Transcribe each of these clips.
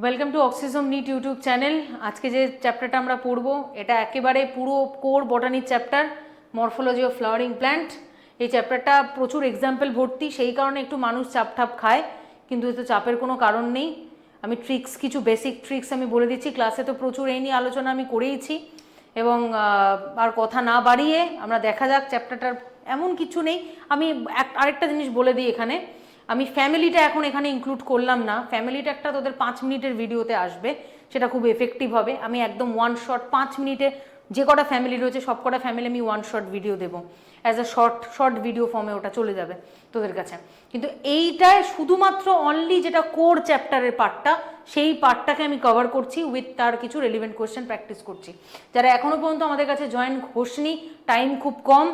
Welcome to অক্সিজম NEET YouTube channel. আজকে যে চ্যাপ্টারটা আমরা পড়বো এটা একেবারে পুরো কোর বটানির chapter, morphology of flowering plant. এই চ্যাপ্টারটা প্রচুর এক্সাম্পল ভর্তি, সেই কারণে একটু মানুষ চাপ ঠাপ খায়, কিন্তু এতে চাপের কোনো কারণ নেই। আমি কিছু বেসিক ট্রিক্স আমি বলে দিচ্ছি। ক্লাসে তো প্রচুর এই নিয়ে আলোচনা আমি করেইছি, এবং আর কথা না বাড়িয়ে আমরা দেখা যাক চ্যাপ্টারটার। এমন কিছু নেই, আমি আরেকটা জিনিস বলে দিই এখানে, আমি ফ্যামিলিটা এখন এখানে ইনক্লুড করলাম না। ফ্যামিলিটা একটা তোদের 5 মিনিটের ভিডিওতে আসবে, সেটা খুব এফেক্টিভ হবে। আমি একদম ওয়ান শট 5 মিনিটে যে কটা ফ্যামিলি রয়েছে সব কটা ফ্যামিলি আমি ওয়ান শট ভিডিও দেবো, অ্যাজ আ শর্ট ভিডিও ফর্মে ওটা চলে যাবে তোদের কাছে। কিন্তু এইটায় শুধুমাত্র অনলি যেটা কোর চ্যাপ্টারের পার্টটা, সেই পার্টটাকে আমি কভার করছি উইথ তার কিছু রেলিভেন্ট কোয়েশ্চেন প্র্যাকটিস করছি। যারা এখনও পর্যন্ত আমাদের কাছে জয়েন হোসনি, টাইম খুব কম,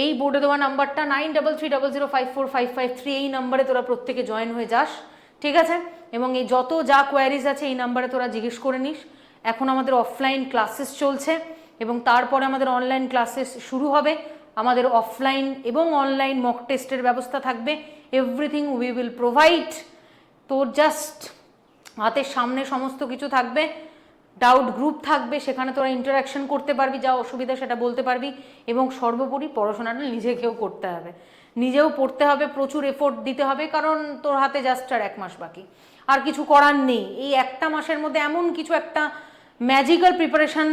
এই বোর্ডে দেওয়া নাম্বারটা 9330054553, এই নাম্বারে তোরা প্রত্যেকে জয়েন হয়ে যাস, ঠিক আছে? এবং এই যত যা কোয়ারিজ আছে এই নাম্বারে তোরা জিজ্ঞেস করে নিস। এখন আমাদের অফলাইন ক্লাসেস চলছে এবং তারপরে আমাদের অনলাইন ক্লাসেস শুরু হবে। আমাদের অফলাইন এবং অনলাইন মক টেস্টের ব্যবস্থা থাকবে। Everything we will provide. তোর জাস্ট হাতের সামনে সমস্ত কিছু থাকবে, ডাউট গ্রুপ থাকবে, সেখানে তোরা ইন্টারাকশন করতে পারবি, যা অসুবিধা সেটা বলতে পারবি। এবং সর্বোপরি পড়াশোনাটা নিজেকেও করতে হবে, নিজেও পড়তে হবে, প্রচুর এফোর্ট দিতে হবে, কারণ তোর হাতে জাস্ট আর 1 মাস বাকি, আর কিছু করার নেই। এই একটা মাসের মধ্যে এমন কিছু একটা ম্যাজিক্যাল প্রিপারেশান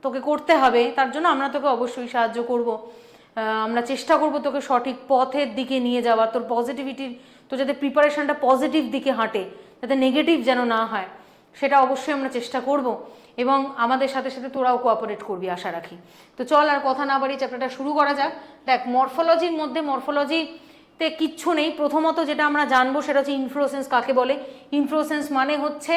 তোকে করতে হবে, তার জন্য আমরা তোকে অবশ্যই সাহায্য করব। আমরা চেষ্টা করব তোকে সঠিক পথের দিকে নিয়ে যাওয়া, তোর পজিটিভিটির, তো যাতে প্রিপারেশানটা পজিটিভ দিকে হাঁটে, যাতে নেগেটিভ যেন না হয়, সেটা অবশ্যই আমরা চেষ্টা করব। এবং আমাদের সাথে সাথে তোরাও কোঅপারেট করবি আশা রাখি। তো চল আর কথা না বাড়িয়ে চ্যাপ্টারটা শুরু করা যাক। দেখ, মরফোলজির মধ্যে মরফোলজিতে কিচ্ছু নেই। প্রথমত যেটা আমরা জানবো সেটা হচ্ছে ইনফ্লোরেসেন্স কাকে বলে। ইনফ্লোরেসেন্স মানে হচ্ছে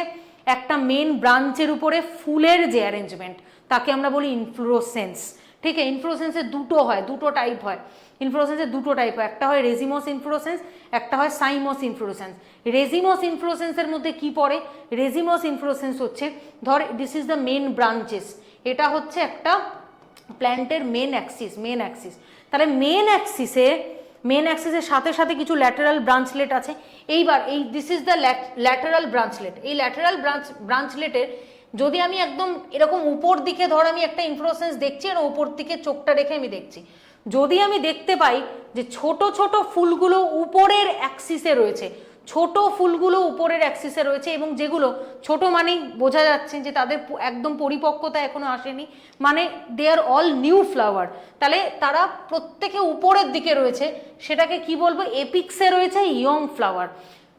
একটা মেন ব্রাঞ্চের উপরে ফুলের যে অ্যারেঞ্জমেন্ট, তাকে আমরা বলি ইনফ্লোরেসেন্স। ঠিক আছে? ইনফ্লোরেসেন্সের দুটো টাইপ হয়। ইনফ্লোরেসেন্সের দুটো টাইপ হয়, একটা হয় রেজিমস ইনফ্লোরেসেন্স, একটা হয় সাইমস ইনফ্লোরেসেন্স। রেজিমস ইনফ্লোরেসেন্সের মধ্যে কি পড়ে? রেজিমস ইনফ্লোরেসেন্স হচ্ছে, ধর this is the main branches, এটা হচ্ছে একটা প্ল্যান্টের মেন অ্যাক্সিস। তাহলে মেন অ্যাক্সিসের সাথে সাথে কিছু ল্যাটারাল ব্রাঞ্চলেট আছে। এইবার এই this is the lateral branchlet. এই ল্যাটারাল ব্রাঞ্চলেটের যদি আমি একদম এরকম উপর দিকে, ধর আমি একটা ইনফ্লোরেসেন্স দেখছি আর উপর দিকে চোখটা রেখে আমি দেখছি, যদি আমি দেখতে পাই যে ছোট ছোট ফুলগুলো উপরের অ্যাক্সিসে রয়েছে, ছোট ফুলগুলো উপরের অ্যাক্সিসে রয়েছে, এবং যেগুলো ছোট মানেই বোঝা যাচ্ছে যে তাদের একদম পরিপক্কতা এখনো আসেনি, মানে দে আর অল নিউ ফ্লাওয়ার, তাহলে তারা প্রত্যেকে উপরের দিকে রয়েছে, সেটাকে কি বলবো? এপিক্সে রয়েছে ইয়ং ফ্লাওয়ার।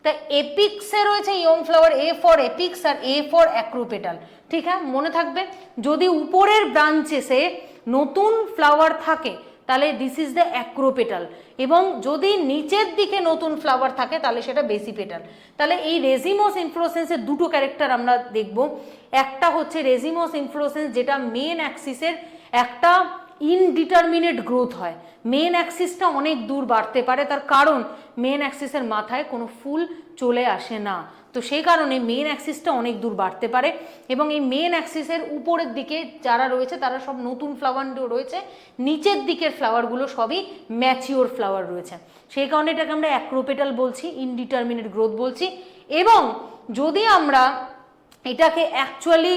তা এপিক্সে রয়েছে young flower, A for apex আর এ ফর অ্যাক্রোপেটাল। ঠিক আছে, মনে থাকবে। যদি উপরের ব্রাঞ্চেসে নতুন ফ্লাওয়ার থাকে তাহলে দিস ইজ দ্য অ্যাক্রোপেটাল, এবং যদি নিচের দিকে নতুন ফ্লাওয়ার থাকে তাহলে সেটা বেসিপেটাল। তাহলে এই রেজিমস ইনফ্লোরেসেন্সের দুটো ক্যারেক্টার আমরা দেখব। একটা হচ্ছে রেজিমস ইনফ্লোরেসেন্স, যেটা মেন অ্যাক্সিসের একটা ইনডিটারমিনেট গ্রোথ হয়। মেন অ্যাক্সিসটা অনেক দূর বাড়তে পারে, তার কারণ মেন অ্যাক্সিসের মাথায় কোনো ফুল চলে আসে না, তো সেই কারণে মেন অ্যাক্সিসটা অনেক দূর বাড়তে পারে। এবং এই মেন অ্যাক্সিসের উপরের দিকে যারা রয়েছে তারা সব নতুন ফ্লাওয়ার রয়েছে, নিচের দিকের ফ্লাওয়ারগুলো সবই ম্যাচিওর ফ্লাওয়ার রয়েছে, সেই কারণে এটাকে আমরা অ্যাক্রোপেটাল বলছি, ইনডিটারমিনেট গ্রোথ বলছি। এবং যদি আমরা এটাকে অ্যাকচুয়ালি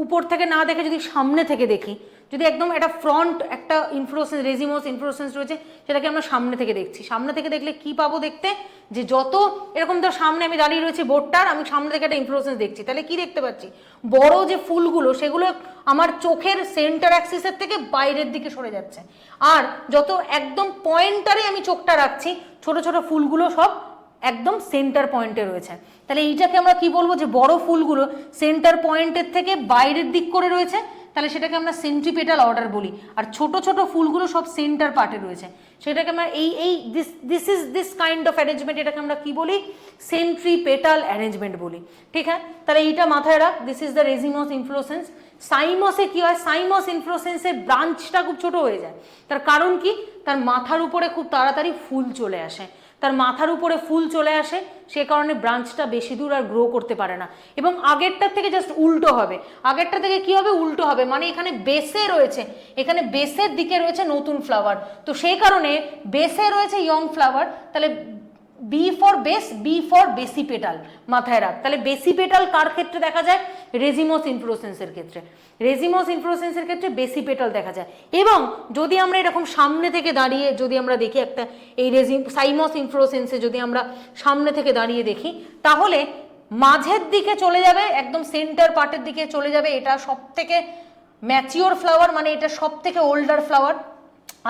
উপর থেকে না দেখে যদি সামনে থেকে দেখি, যদি একদম একটা ফ্রন্ট একটা ইনফ্লোরেসেন্স, রেজিমস ইনফ্লোরেসেন্স রয়েছে, সেটাকে আমরা সামনে থেকে দেখছি, সামনে থেকে দেখলে কি পাবো দেখতে? যে যত এরকম তো সামনে আমি দাঁড়িয়ে রয়েছি বোর্ডটার, আমি সামনে থেকে একটা ইনফ্লোরেসেন্স দেখছি, তাহলে কি দেখতে পাচ্ছি? বড় যে ফুলগুলো সেগুলো আমার চোখের সেন্টার অ্যাক্সিসের থেকে বাইরের দিকে সরে যাচ্ছে, আর যত একদম পয়েন্টারে আমি চোখটা রাখছি, ছোট ছোট ফুলগুলো সব একদম সেন্টার পয়েন্টে রয়েছে। তাহলে এইটাকে আমরা কি বলবো? যে বড় ফুলগুলো সেন্টার পয়েন্টের থেকে বাইরের দিক করে রয়েছে, তাহলে সেটাকে আমরা সেন্ট্রিপেটাল অর্ডার বলি। আর ছোট ছোট ফুলগুলো সব সেন্টার পার্টে রয়েছে, সেটাকে আমরা দিস কাইন্ড অফ অ্যারেঞ্জমেন্ট, এটাকে আমরা কি বলি? সেন্ট্রিপেটাল অ্যারেঞ্জমেন্ট বলি। ঠিক আছে, তাহলে এইটা মাথায় রাখ। This is the racemose inflorescence. সাইমসে কি হয়? সাইমস ইনফ্লোরেসেন্সের ব্রাঞ্চটা খুব ছোট হয়ে যায়, তার কারণ কি? তার মাথার উপরে খুব তাড়াতাড়ি ফুল চলে আসে, তার মাথার উপরে ফুল চলে আসে, সে কারণে ব্রাঞ্চটা বেশি দূর আর গ্রো করতে পারে না। এবং আগেরটার থেকে জাস্ট উল্টো হবে, আগেরটা থেকে কি হবে? উল্টো হবে, মানে এখানে বেসে রয়েছে, এখানে বেসের দিকে রয়েছে নতুন ফ্লাওয়ার, তো সেই কারণে বেসে রয়েছে ইয়ং ফ্লাওয়ার, তাহলে B for base, B for basipetal, মাথায় রাখ। তাহলে বেসিপেটাল কার ক্ষেত্রে দেখা যায়? রেজিমস ইনফ্লোরেসেন্সের ক্ষেত্রে। রেজিমস ইনফ্লোরেসেন্সের ক্ষেত্রে বেসিপেটাল দেখা যায়। এবং যদি আমরা এরকম সামনে থেকে দাঁড়িয়ে যদি আমরা দেখি একটা এই সাইমস ইনফ্লোরেসেন্সে যদি আমরা সামনে থেকে দাঁড়িয়ে দেখি, তাহলে মাঝের দিকে চলে যাবে, একদম সেন্টার পার্টের দিকে চলে যাবে। এটা সব থেকে ম্যাচিওর ফ্লাওয়ার, মানে এটা সব থেকে ওল্ডার ফ্লাওয়ার।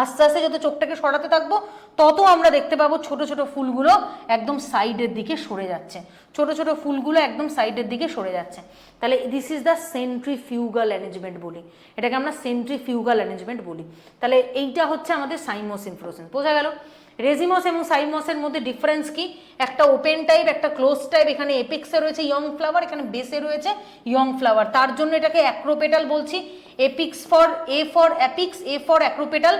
আস্তে আস্তে যত চোখটাকে সরাতে থাকবো তত আমরা দেখতে পাবো ছোট ছোট ফুলগুলো একদম সাইডের দিকে সরে যাচ্ছে, ছোট ছোট ফুলগুলো একদম সাইডের দিকে সরে যাচ্ছে। তাহলে this is the centrifugal arrangement বলি, এটাকে আমরা সেন্ট্রিফিউগাল অ্যারেঞ্জমেন্ট বলি। তাহলে এইটা হচ্ছে আমাদের সাইমস ইনফ্লোরেসেন্স, বোঝা গেল? রেজিমস এবং সাইমসের মধ্যে ডিফারেন্স কি? একটা ওপেন টাইপ, একটা ক্লোজ টাইপ। এখানে এপিক্সে রয়েছে ইয়ং ফ্লাওয়ার, এখানে বেসে রয়েছে ইয়ং ফ্লাওয়ার, তার জন্য এটাকে অ্যাক্রোপেটাল বলছি। Apex for A for apex, A for acropetal,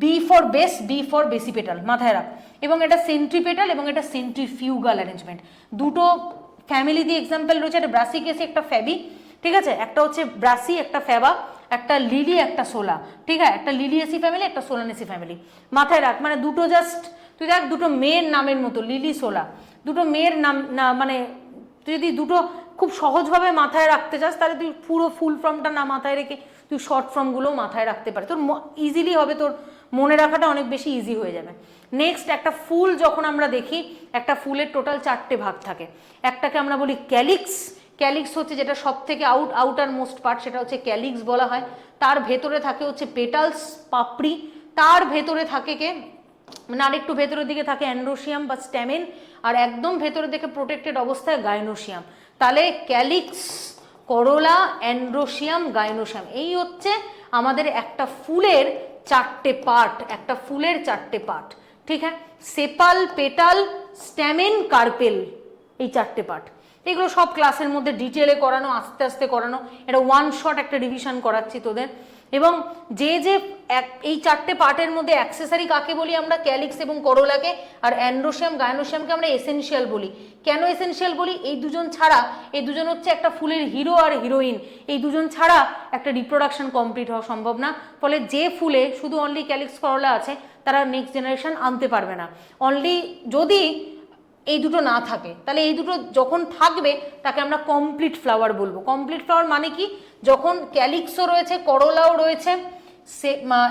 B for base, B for basipetal, মাথায় রাখ। এবং এটা সেন্ট্রিপেটাল এবং এটা সেন্ট্রিফিউগাল অ্যারেঞ্জমেন্ট। দুটো ফ্যামিলি দিয়ে এক্সাম্পল রয়েছে, একটা ব্রাসিকেসি একটা ফ্যাবি, ঠিক আছে? একটা হচ্ছে ব্রাসি, একটা ফ্যাবা, একটা লিলি, একটা সোলা, ঠিক আছে? একটা লিলিয়েসি ফ্যামিলি, একটা সোলানেসি ফ্যামিলি, মাথায় রাখ। মানে দুটো জাস্ট তুই দেখ, দুটো মেয়ের নামের মতো, লিলি সোলা, দুটো মেয়ের নাম না, মানে তুই যদি দুটো খুব সহজভাবে মাথায় রাখতে চাস তাহলে তুই পুরো ফুল ফর্মটা না মাথায় রেখে তুই শর্ট ফর্মগুলোও মাথায় রাখতে পারিস, তোর ইজিলি হবে, তোর মনে রাখাটা অনেক বেশি ইজি হয়ে যাবে। নেক্সট, একটা ফুল যখন আমরা দেখি, একটা ফুলের টোটাল 4টে ভাগ থাকে। একটাকে আমরা বলি ক্যালিক্স। ক্যালিক্স হচ্ছে যেটা সব থেকে আউটার মোস্ট পার্ট, সেটা হচ্ছে ক্যালিক্স বলা হয়। তার ভেতরে থাকে হচ্ছে পেটালস, পাপড়ি। তার ভেতরে থাকে কে, মানে আরেকটু ভেতরের দিকে থাকে অ্যান্ড্রোসিয়াম বা স্ট্যামেন, আর একদম ভেতরের দিকে প্রোটেক্টেড অবস্থায় গাইনোসিয়াম। তাহলে ক্যালিক্স, করোলা, অ্যান্ড্রোসিয়াম, গাইনোসিয়াম, এই হচ্ছে আমাদের একটা ফুলের 4টে পার্ট, একটা ফুলের 4টে পার্ট, ঠিক আছে? সেপাল, পেটাল, স্ট্যামেন, কার্পেল, এই 4টে পার্ট। এগুলো সব ক্লাসের মধ্যে ডিটেলে করানো, আস্তে আস্তে করানো, এটা ওয়ান শট একটা রিভিশন করাচ্ছি তোদের। এবং যে যে এই 4টে পার্টের মধ্যে অ্যাক্সেসরি কাকে বলি আমরা? ক্যালিক্স এবং করোলাকে। আর অ্যান্ড্রোসিয়াম, গাইনোসিয়ামকে আমরা এসেনশিয়াল বলি। কেন এসেনশিয়াল বলি? এই দুজন ছাড়া, এই দুজন হচ্ছে একটা ফুলের হিরো আর হিরোইন, এই দুজন ছাড়া একটা রিপ্রোডাকশন কমপ্লিট হওয়া সম্ভব না। ফলে যে ফুলে শুধু অনলি ক্যালিক্স করোলা আছে তারা নেক্সট জেনারেশন আনতে পারবে না। অনলি যদি এই দুটো না থাকে, তাহলে এই দুটো যখন থাকবে তাকে আমরা কমপ্লিট ফ্লাওয়ার বলবো। কমপ্লিট ফ্লাওয়ার মানে কি? যখন ক্যালিক্সও রয়েছে, করোলাও রয়েছে,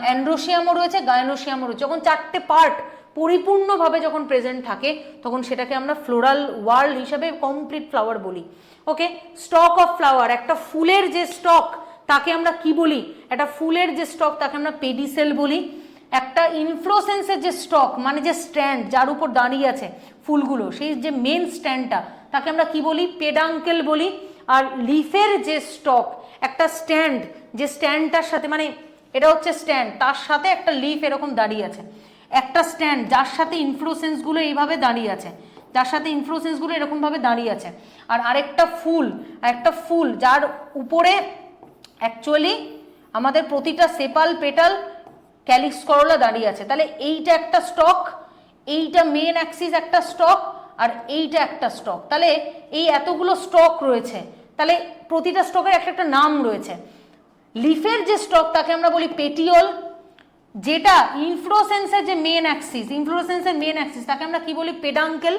অ্যান্ড্রোসিয়ামও রয়েছে, গাইনোসিয়ামও রয়েছে, যখন 4টে পার্ট পরিপূর্ণভাবে যখন প্রেজেন্ট থাকে তখন সেটাকে আমরা ফ্লোরাল ওয়ার্ল্ড হিসাবে কমপ্লিট ফ্লাওয়ার বলি। ওকে, স্টক অফ ফ্লাওয়ার, একটা ফুলের যে স্টক তাকে আমরা কি বলি? একটা ফুলের যে স্টক তাকে আমরা পেডিসেল বলি। একটা ইনফ্লোরেসেন্সের যে স্টক, মানে যে স্ট্যান্ড যার উপর দাঁড়িয়ে আছে ফুলগুলো, সেই যে মেন স্ট্যান্ডটা তাকে আমরা কি বলি? পেডাঙ্কেল বলি। আর লিফের যে স্টক, একটা স্ট্যান্ড, যে স্ট্যান্ডটার সাথে, মানে এটা হচ্ছে স্ট্যান্ড, তার সাথে একটা লিফ এরকম দাঁড়িয়ে আছে, একটা স্ট্যান্ড যার সাথে ইনফ্লোরেসেন্সগুলো এইভাবে দাঁড়িয়ে আছে, যার সাথে ইনফ্লোরেসেন্সগুলো এরকমভাবে দাঁড়িয়ে আছে। আর আরেকটা ফুল, একটা ফুল যার উপরে অ্যাকচুয়ালি আমাদের প্রতিটা সেপাল, পেটাল, ক্যালিক্স, করোলা দাঁড়িয়ে আছে। তাহলে এইটা একটা স্টক, এইটা মেন অ্যাক্সিস একটা স্টক, আর এইটা একটা স্টক। তাহলে এই এতগুলো স্টক রয়েছে, তাহলে প্রতিটা স্টকের একটা একটা নাম রয়েছে। লিফের যে স্টক তাকে আমরা বলি পেটিওল, যেটা ইনফ্লোরেসেন্সের যে মেন অ্যাক্সিস, ইনফ্লোরেসেন্সের মেন অ্যাক্সিস তাকে আমরা কি বলি? পেডাঙ্কেল।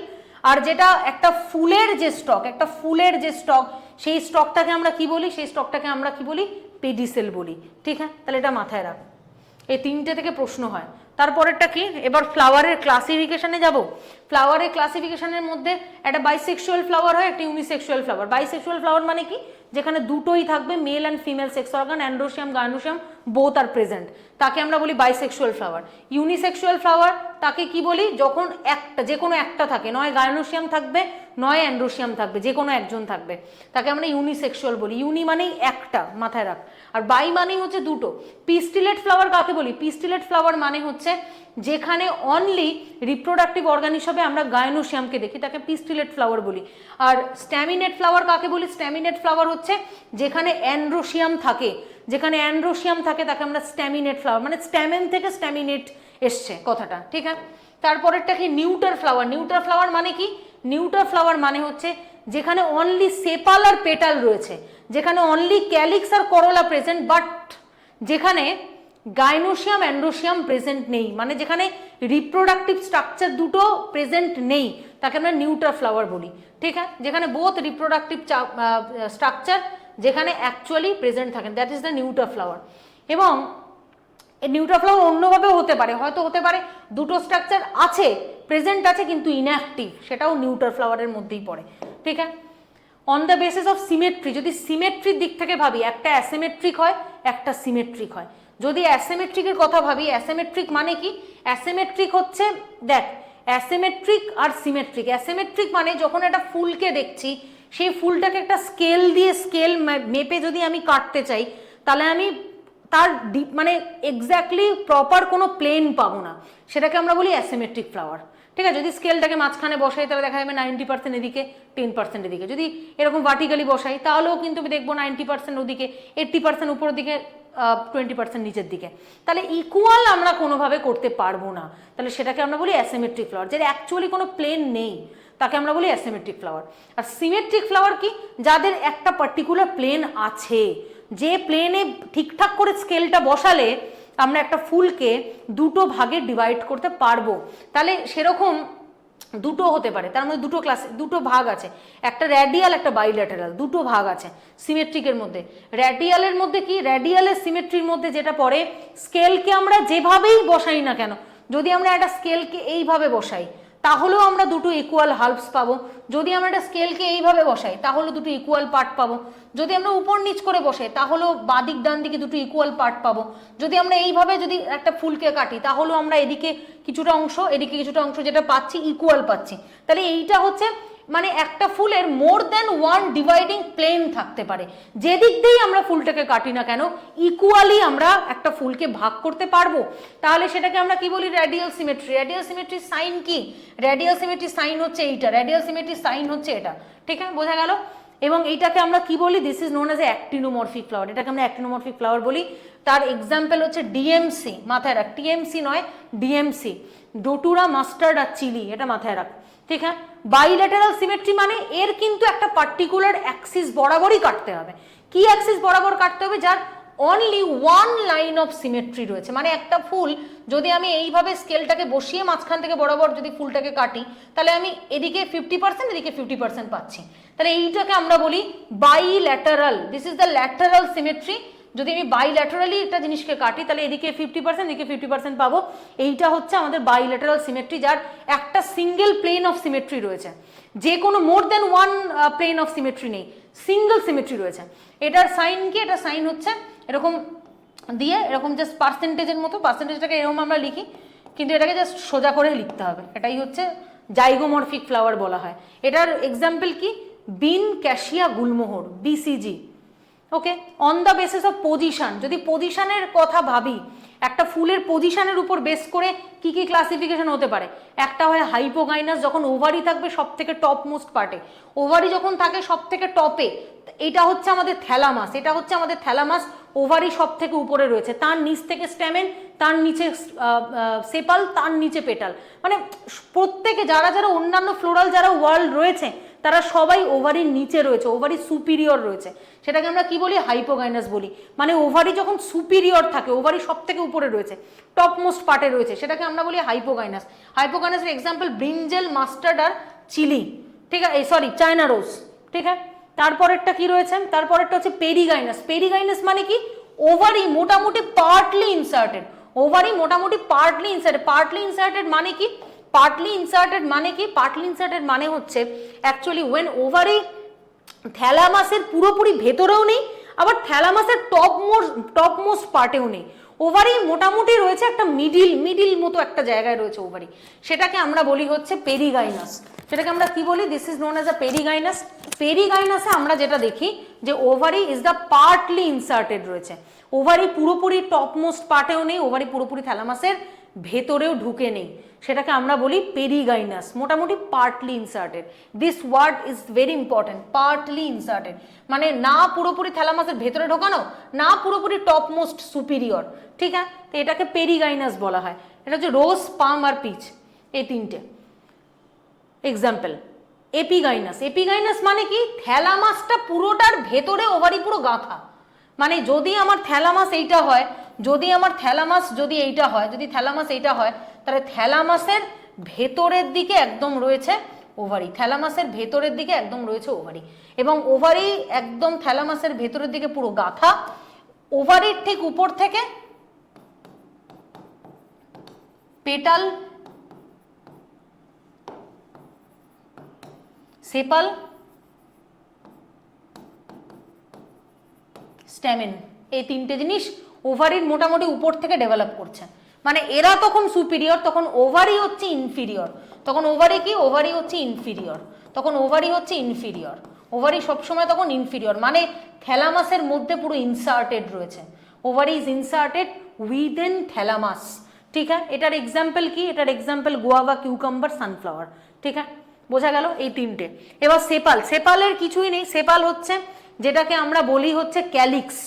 আর যেটা একটা ফুলের যে স্টক, একটা ফুলের যে স্টক, সেই স্টকটাকে আমরা কি বলি? সেই স্টকটাকে আমরা কি বলি? পেডিসেল বলি, ঠিক আছে? তাহলে এটা মাথায় রাখ, এই 3টে থেকে প্রশ্ন হয়। তারপরেরটা কি? এবার ফ্লাওয়ারের ক্লাসিফিকেশনে যাব। ফ্লাওয়ারের ক্লাসিফিকেশনের মধ্যে একটা বাইসেক্সুয়াল ফ্লাওয়ার হয়, একটা ইউনিসেক্সুয়াল ফ্লাওয়ার। বাইসেক্সুয়াল ফ্লাওয়ার মানে কি? যেখানে দুটোই থাকবে, male and female sex organ, androecium, gynoecium both are present, তাকে আমরা বলি বাইসেক্সুয়াল ফ্লাওয়ার। ইউনিসেক্সুয়াল ফ্লাওয়ার তাকে কি বলি? যখন একটা, যে কোনো একটা থাকে, নয় গাইনোসিয়াম থাকবে নয় অ্যান্ড্রোসিয়াম থাকবে, যে কোনো একজন থাকবে, তাকে আমরা ইউনিসেক্সুয়াল বলি। ইউনি মানেই একটা, মাথায় রাখ, আর বাই মানেই হচ্ছে দুটো। পিস্টিলেট ফ্লাওয়ার কাকে বলি? পিস্টিলেট ফ্লাওয়ার মানে হচ্ছে যেখানে অনলি রিপ্রোডাক্টিভ অর্গান হিসাবে আমরা গাইনোসিয়ামকে দেখি, তাকে পিস্টিলেট ফ্লাওয়ার বলি। আর স্ট্যামিনেট ফ্লাওয়ার কাকে বলি? স্ট্যামিনেট ফ্লাওয়ার হচ্ছে যেখানে অ্যান্ড্রোসিয়াম থাকে, যেখানে অ্যান্ড্রোসিয়াম থাকে তাকে আমরা স্ট্যামিনেট ফ্লাওয়ার, মানে স্ট্যামেন থেকে স্ট্যামিনেট এসছে কথাটা, ঠিক আছে? তারপরেরটা কি? Neuter flower. নিউটার ফ্লাওয়ার মানে কি? নিউটার ফ্লাওয়ার মানে হচ্ছে যেখানে অনলি সেপাল আর পেটাল রয়েছে, যেখানে অনলি ক্যালিক্স আর করোলা প্রেজেন্ট, বাট যেখানে গাইনোসিয়াম অ্যান্ড্রোসিয়াম প্রেজেন্ট নেই, মানে যেখানে রিপ্রোডাক্টিভ স্ট্রাকচার দুটো প্রেজেন্ট নেই তাকে আমরা নিউট্রাল ফ্লাওয়ার বলি। ঠিক আছে, যেখানে বোথ রিপ্রোডাক্টিভ স্ট্রাকচার যেখানে অ্যাকচুয়ালি প্রেজেন্ট থাকেন, that is the neutral flower. এবং এই নিউট্রাল ফ্লাওয়ার অন্যভাবেও হতে পারে, হয়তো হতে পারে দুটো স্ট্রাকচার আছে, প্রেজেন্ট আছে কিন্তু ইনঅ্যাক্টিভ, সেটাও নিউট্রাল ফ্লাওয়ারের মধ্যেই পড়ে। ঠিক আছে, on the basis of symmetry, যদি সিমেট্রির দিক থেকে ভাবি, একটা অ্যাসিমেট্রিক হয় একটা সিমেট্রিক হয়। যদি অ্যাসিমেট্রিকের কথা ভাবি, অ্যাসিমেট্রিক মানে কি? অ্যাসিমেট্রিক হচ্ছে, দেখ অ্যাসিমেট্রিক আর সিমেট্রিক। অ্যাসিমেট্রিক মানে যখন একটা ফুলকে দেখছি, সেই ফুলটাকে একটা স্কেল দিয়ে স্কেল মেপে যদি আমি কাটতে চাই, তাহলে আমি তার মানে এক্স্যাক্টলি প্রপার কোনো প্লেন পাবো না, সেটাকে আমরা বলি অ্যাসিমেট্রিক ফ্লাওয়ার। ঠিক আছে, যদি স্কেলটাকে মাঝখানে বসাই তাহলে দেখা যাবে 90% এদিকে 10% এদিকে। যদি এরকম ভার্টিক্যালি বসাই তাহলেও কিন্তু আমি দেখবো 90% ওদিকে, 80% উপরের দিকে, 20% নিচের দিকে। তাহলে ইকুয়াল আমরা কোনোভাবে করতে পারবো না, তাহলে সেটাকে আমরা বলি অ্যাসিমেট্রিক ফ্লাওয়ার। যেটা অ্যাকচুয়ালি কোনো প্লেন নেই তাকে আমরা বলি অ্যাসিমেট্রিক ফ্লাওয়ার। আর সিমেট্রিক ফ্লাওয়ার কি? যাদের একটা পার্টিকুলার প্লেন আছে, যে প্লেনে ঠিকঠাক করে স্কেলটা বসালে আমরা একটা ফুলকে দুটো ভাগে ডিভাইড করতে পারবো। তাহলে সেরকম দুটো হতে পারে, তার মধ্যে দুটো ক্লাস, দুটো ভাগ আছে, একটা র্যাডিয়াল একটা বাইল্যাটারাল, দুটো ভাগ আছে সিমেট্রিকের মধ্যে। র্যাডিয়ালের মধ্যে কি? র্যাডিয়ালের সিমেট্রির মধ্যে যেটা পড়ে, স্কেলকে আমরা যেভাবেই বসাই না কেন, যদি আমরা একটা স্কেলকে এইভাবে বসাই তাহলেও আমরা দুটো ইকুয়াল হাল্পস পাবো। যদি আমরা একটা স্কেলকে এইভাবে বসাই তাহলেও দুটো ইকুয়াল পার্ট পাবো। যদি আমরা উপর নিচ করে বসাই তাহলেও বাদিক ডান দিকে দুটো ইকুয়াল পার্ট পাবো। যদি আমরা এইভাবে যদি একটা ফুলকে কাটি তাহলেও আমরা এদিকে কিছুটা অংশ এদিকে কিছুটা অংশ যেটা পাচ্ছি ইকুয়াল পাচ্ছি। তাহলে এইটা হচ্ছে মানে একটা ফুলের more than one dividing plane থাকতে পারে, যেদিক দিয়েই আমরা ফুলটাকে কাটি না কেন ইকুয়ালি আমরা একটা ফুলকে ভাগ করতে পারবো। তাহলে সেটাকে আমরা কি বলি? Radial symmetry. রেডিয়াল সিমেট্রির সাইন কি? রেডিয়াল সিমেট্রির সাইন হচ্ছে এইটা, রেডিয়াল সিমেট্রির সাইন হচ্ছে এটা। ঠিক আছে, বোঝা গেল? এবং এইটাকে আমরা কি বলি? This is known as a actinomorphic flower. এটাকে আমরা অ্যাক্টিনোমরফিক ফ্লাওয়ার বলি। তার এক্সাম্পল হচ্ছে ডিএমসি, মাথায় রাখ, টিএমসি নয় ডিএমসি, ডোটুরা, মাস্টার্ড আর চিলি, এটা মাথায় রাখ। ঠিক আছে, বাইল্যাটারাল সিমেট্রি মানে এর কিন্তু একটা পার্টিকুলার অ্যাক্সিস বরাবরই কাটতে হবে। কি অ্যাক্সিস বরাবর কাটতে হবে? যার only one line of symmetry রয়েছে। মানে একটা ফুল যদি আমি এইভাবে স্কেলটাকে বসিয়ে মাঝখান থেকে বরাবর যদি ফুলটাকে কাটি, তাহলে আমি এদিকে 50% এদিকে 50% পাচ্ছি। তাহলে এইটাকে আমরা বলি bilateral. This is the lateral symmetry. যদি আমি বাইল্যাটারালি একটা জিনিসকে কাটি তাহলে এদিকে 50% এদিকে 50% পাবো। এইটা হচ্ছে আমাদের বাইল্যাটারাল সিমেট্রি, যার একটা সিঙ্গেল প্লেন অফ সিমেট্রি রয়েছে, যে কোনো মোর দেন ওয়ান প্লেন অফ সিমেট্রি নেই, সিঙ্গেল সিমেট্রি রয়েছে। এটার সাইন কি? এটা সাইন হচ্ছে এরকম দিয়ে, এরকম জাস্ট পার্সেন্টেজের মতো, পার্সেন্টেজটাকে এরকম আমরা লিখি, কিন্তু এটাকে জাস্ট সোজা করে লিখতে হবে। এটাই হচ্ছে জাইগোমরফিক ফ্লাওয়ার বলা হয়। এটার এক্সাম্পল কি? Bean, cassia, gulmohar, BCG. Okay, on the basis of position, যদি পজিশনের কথা ভাবি, একটা ফুলের পজিশনের উপর বেস করে কি কি ক্লাসিফিকেশন হতে পারে? একটা হয় হাইপোগাইনাস, যখন ওভারি থাকবে সব থেকে টপ মোস্ট পার্টে, ওভারি যখন থাকে সব থেকে টপে, এটা হচ্ছে আমাদের থ্যালামাস, এটা হচ্ছে আমাদের থ্যালামাস, ওভারি সব থেকে উপরে রয়েছে, তার নিচ থেকে স্ট্যামেন, তার নিচে সেপাল, তার নিচে পেটাল। মানে প্রত্যেকে যারা যারা অন্যান্য ফ্লোরাল যারা ওয়ার্ল্ড রয়েছে তারা সবাই ওভারির নিচে রয়েছে, ওভারি সুপিরিয়র রয়েছে, সেটাকে আমরা কি বলি? হাইপোগাইনাস বলি। মানে ওভারি যখন সুপিরিয়র থাকে, ওভারি সব থেকে উপরে রয়েছে, টপ মোস্ট পার্টে রয়েছে, সেটাকে আমরা বলি হাইপোগাইনাস। হাইপোগাইনাসের এক্সাম্পল ব্রিঞ্জেল, মাস্টার্ড আর চিলি। ঠিক আছে, সরি চায়না রোজ। ঠিক আছে, তারপরেরটা কি রয়েছে? তারপরেরটা হচ্ছে পেরিগাইনাস। পেরিগাইনাস মানে কি? ওভারি মোটামুটি পার্টলি ইনসার্টেড, ওভারি মোটামুটি পার্টলি ইনসার্টেড। পার্টলি ইনসার্টেড মানে কি? পার্টলি ইনসার্টেড মানে কি? পার্টলি ইনসার্টেড মানে হচ্ছে অ্যাকচুয়ালি ওয়েন ওভারি থ্যালামাসের পুরোপুরি ভেতরেও নেই, আবার থ্যালামাসের টপ মোস্ট পার্টেও নেই, ওভারি মোটামুটি রয়েছে একটা মিডিল মতো একটা জায়গায় রয়েছে ওভারি, সেটাকে আমরা বলি হচ্ছে পেরিগাইনাস। সেটাকে আমরা কি বলি? This is known as a perigynous. পেরিগাইনাসে আমরা যেটা দেখি যে ovary is the partly inserted রয়েছে, ওভারি পুরোপুরি টপ মোস্ট পার্টেও নেই, ওভারি পুরোপুরি থ্যালামাসের ভেতরেও ঢুকে নেই, সেটাকে আমরা বলি পেরিগাইনাস, মোটামুটি partly inserted. This word is very important, partly inserted মানে না পুরোপুরি থ্যালামাসের ভেতরে ঢোকানো, না পুরোপুরি টপ মোস্ট সুপিরিয়র। ঠিক আছে, তো এটাকে পেরিগাইনাস বলা হয়। এটা হচ্ছে রোজ, পাম আর পিচ, এই তিনটে এক্সাম্পল। এপিগাইনাস, এপিগাইনাস মানে কি? থ্যালামাসটা পুরোটার ভেতরে ওভারি পুরো গাঁথা। মানে যদি আমার থ্যালামাস এইটা হয়, যদি আমার থ্যালামাস যদি এইটা হয়, যদি থ্যালামাস এইটা হয়, তাহলে থ্যালামাসের ভেতরের দিকে একদম রয়েছে ওভারি, থ্যালামাসের ভেতরের দিকে একদম রয়েছে ওভারি, এবং ওভারি একদম থ্যালামাসের ভেতরের দিকে পুরো গাথা। ওভারির ঠিক উপর থেকে পেটাল, সেপাল, স্ট্যামেন, এই তিনটে জিনিস ওভারির মোটামুটি উপর থেকে ডেভেলপ করছে। মানে এরা তখন সুপিরিয়র, তখন ওভারি হচ্ছে ইনফিরিয়র। তখন ওভারি কি? ওভারি হচ্ছে ইনফিরিয়র। তখন ওভারি হচ্ছে ইনফিরিয়র, ওভারি সবসময় তখন ইনফিরিয়র, মানে থ্যালামাসের মধ্যে পুরো ইনসার্টেড রয়েছে। Ovary is inserted within thalamus. ঠিক আছে, এটার এক্সাম্পল কি? এটার এক্সাম্পল গোয়াভা, কিউকাম্বার, সানফ্লাওয়ার। ঠিক আছে, বোঝা গেল এই তিনটে। এবার সেপাল, সেপালের কিছুই নেই। সেপাল হচ্ছে যেটাকে আমরা বলি হচ্ছে ক্যালিক্স,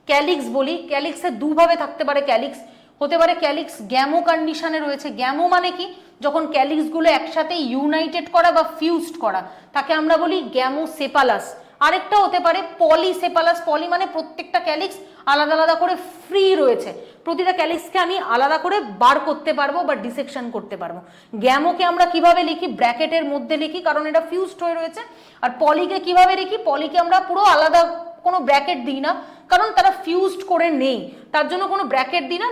ক্যালিক্স বলি। ক্যালিক্সের দুভাবে থাকতে পারে। ক্যালিক্স হতে পারে ক্যালিক্স গ্যামো কন্ডিশনে রয়েছে। গ্যামো মানে কি? যখন ক্যালিক্সগুলো একসাথে ইউনাইটেড করা বা ফিউজড করা, তাকে আমরা বলি গ্যামোসেপালাস। আরেকটা হতে পারে পলিসেপালাস। পলি মানে প্রত্যেকটা ক্যালিক্স আলাদা আলাদা করে ফ্রি রয়েছে, প্রতিটা ক্যালিক্সকে আমি আলাদা করে বার করতে পারবো বা ডিসেকশন করতে পারবো। গ্যামোকে আমরা কিভাবে লিখি? ব্র্যাকেটের মধ্যে লিখি, কারণ এটা ফিউজড হয়ে রয়েছে। আর পলিকে কিভাবে লিখি? পলিকে আমরা পুরো আলাদা কোনো ব্র্যাকেট দিই না, কারণ তারা ফিউজড করে নেই, তার জন্য কোনো ব্র্যাকেট দিই না,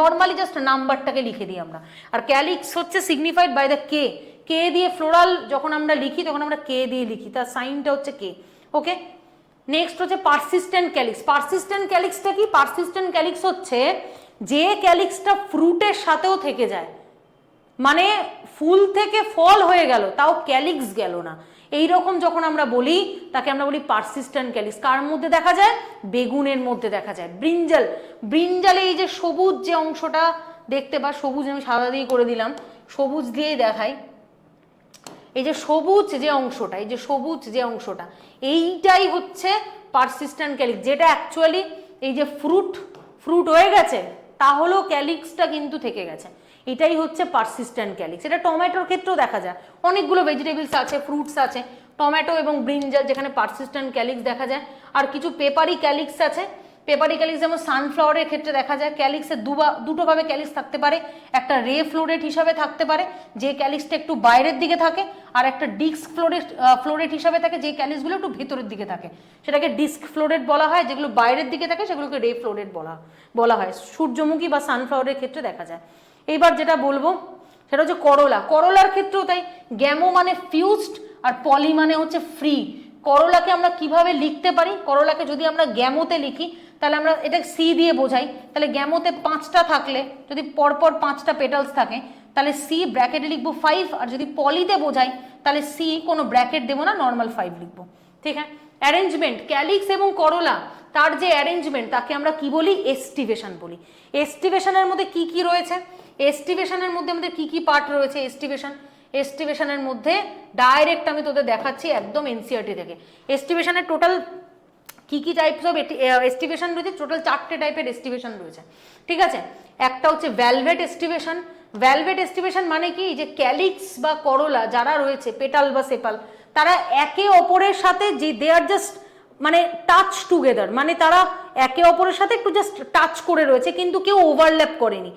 নর্মালি জাস্ট নাম্বারটাকে লিখে দিই আমরা। আর ক্যালিক্স হচ্ছে সিগনিফাইড বাই দ্য কে। কে দিয়ে ফ্লোরাল যখন আমরা লিখি তখন আমরা কে দিয়ে লিখি, তার সাইনটা হচ্ছে কে। ওকে, নেক্সট হচ্ছে পারসিস্টেন্ট ক্যালিক্স। পারসিস্টেন্ট ক্যালিক্সটা কি? পারসিস্টেন্ট ক্যালিক্স হচ্ছে যে ক্যালিক্সটা ফ্রুটের সাথেও থেকে যায়, মানে ফুল থেকে ফল হয়ে গেল তাও ক্যালিক্স গেল না, এইরকম যখন আমরা বলি তাকে আমরা বলি পারসিস্টেন্ট ক্যালিক্স। কার মধ্যে দেখা যায়? বেগুনের মধ্যে দেখা যায়। ব্রিঞ্জাল, ব্রিঞ্জালে এই যে সবুজ যে অংশটা দেখতে, বা সবুজ আমি সাদা দিয়ে করে দিলাম, সবুজ দিয়েই দেখাই। এই যে সবুজ যে অংশটা, এই যে সবুজ যে অংশটা, এইটাই হচ্ছে পারসিস্টেন্ট ক্যালিক্স, যেটা অ্যাকচুয়ালি এই যে ফ্রুট হয়ে গেছে তাহলেও ক্যালিক্সটা কিন্তু থেকে গেছে, এটাই হচ্ছে পারসিস্টেন্ট ক্যালিক্স। এটা টমেটোর ক্ষেত্রেও দেখা যায়, অনেকগুলো ভেজিটেবলস আছে, ফ্রুটস আছে, টমেটো এবং ব্রিঞ্জাল যেখানে পারসিস্টেন্ট ক্যালিক্স দেখা যায়। আর কিছু পেপারি ক্যালিক্স আছে, পেপারি ক্যালিক্স যেমন সানফ্লাওয়ারের ক্ষেত্রে দেখা যায়। ক্যালিক্সের দুটোভাবে ক্যালিক্স থাকতে পারে, একটা রে ফ্লোরেট হিসাবে থাকতে পারে যে ক্যালিক্সটা একটু বাইরের দিকে থাকে, আর একটা ডিস্ক ফ্লোরেট হিসাবে থাকে যে ক্যালিক্সগুলো একটু ভেতরের দিকে থাকে, সেটাকে ডিস্ক ফ্লোরেট বলা হয়। যেগুলো বাইরের দিকে থাকে সেগুলোকে রে ফ্লোরেট বলা হয়। সূর্যমুখী বা সানফ্লাওয়ারের ক্ষেত্রে দেখা যায়। এইবার যেটা বলবো সেটা হচ্ছে করলা। করলার ক্ষেত্রেও তাই, গ্যামো মানে ফিউজড আর পলি মানে হচ্ছে ফ্রি। করলাকে আমরা কিভাবে লিখতে পারি? করলাকে যদি আমরা গ্যামোতে লিখি তাহলে আমরা এটা সি দিয়ে বোঝাই, তাহলে গ্যামোতে 5টা থাকলে, যদি পরপর 5টা পেটালস থাকে তাহলে সি ব্র্যাকেটে লিখবো 5, আর যদি পলিতে বোঝাই তাহলে সি কোনো ব্র্যাকেট দেবো না, নর্মাল 5 লিখবো। ঠিক আছে, অ্যারেঞ্জমেন্ট ক্যালিক্স এবং করলা তার যে অ্যারেঞ্জমেন্ট তাকে আমরা কি বলি? এস্টিভেশন বলি। এস্টিভেশনের মধ্যে কি কি রয়েছে? এস্টিভেশনের মধ্যে আমাদের কি কি পার্ট রয়েছে? এস্টিভেশনের মধ্যে ডাইরেক্ট আমি তোদের দেখাচ্ছি একদম এনসিইআরটি থেকে। এস্টিভেশনের টোটাল কি কি টাইপস অফ এস্টিভেশন রয়েছে? টোটাল 4টে টাইপের এস্টিভেশন রয়েছে। ঠিক আছে, একটা হচ্ছে ভ্যালভেট এস্টিভেশন। ভ্যালভেট এস্টিভেশন মানে কি? যে ক্যালিক্স বা করলা যারা রয়েছে, পেটাল বা সেপাল, তারা একে অপরের সাথে যে দে আর জাস্ট মানে টাচ টুগেদার, মানে তারা একে অপরের সাথে একটু জাস্ট টাচ করে রয়েছে, কিন্তু কেউ ওভারল্যাপ করেনি,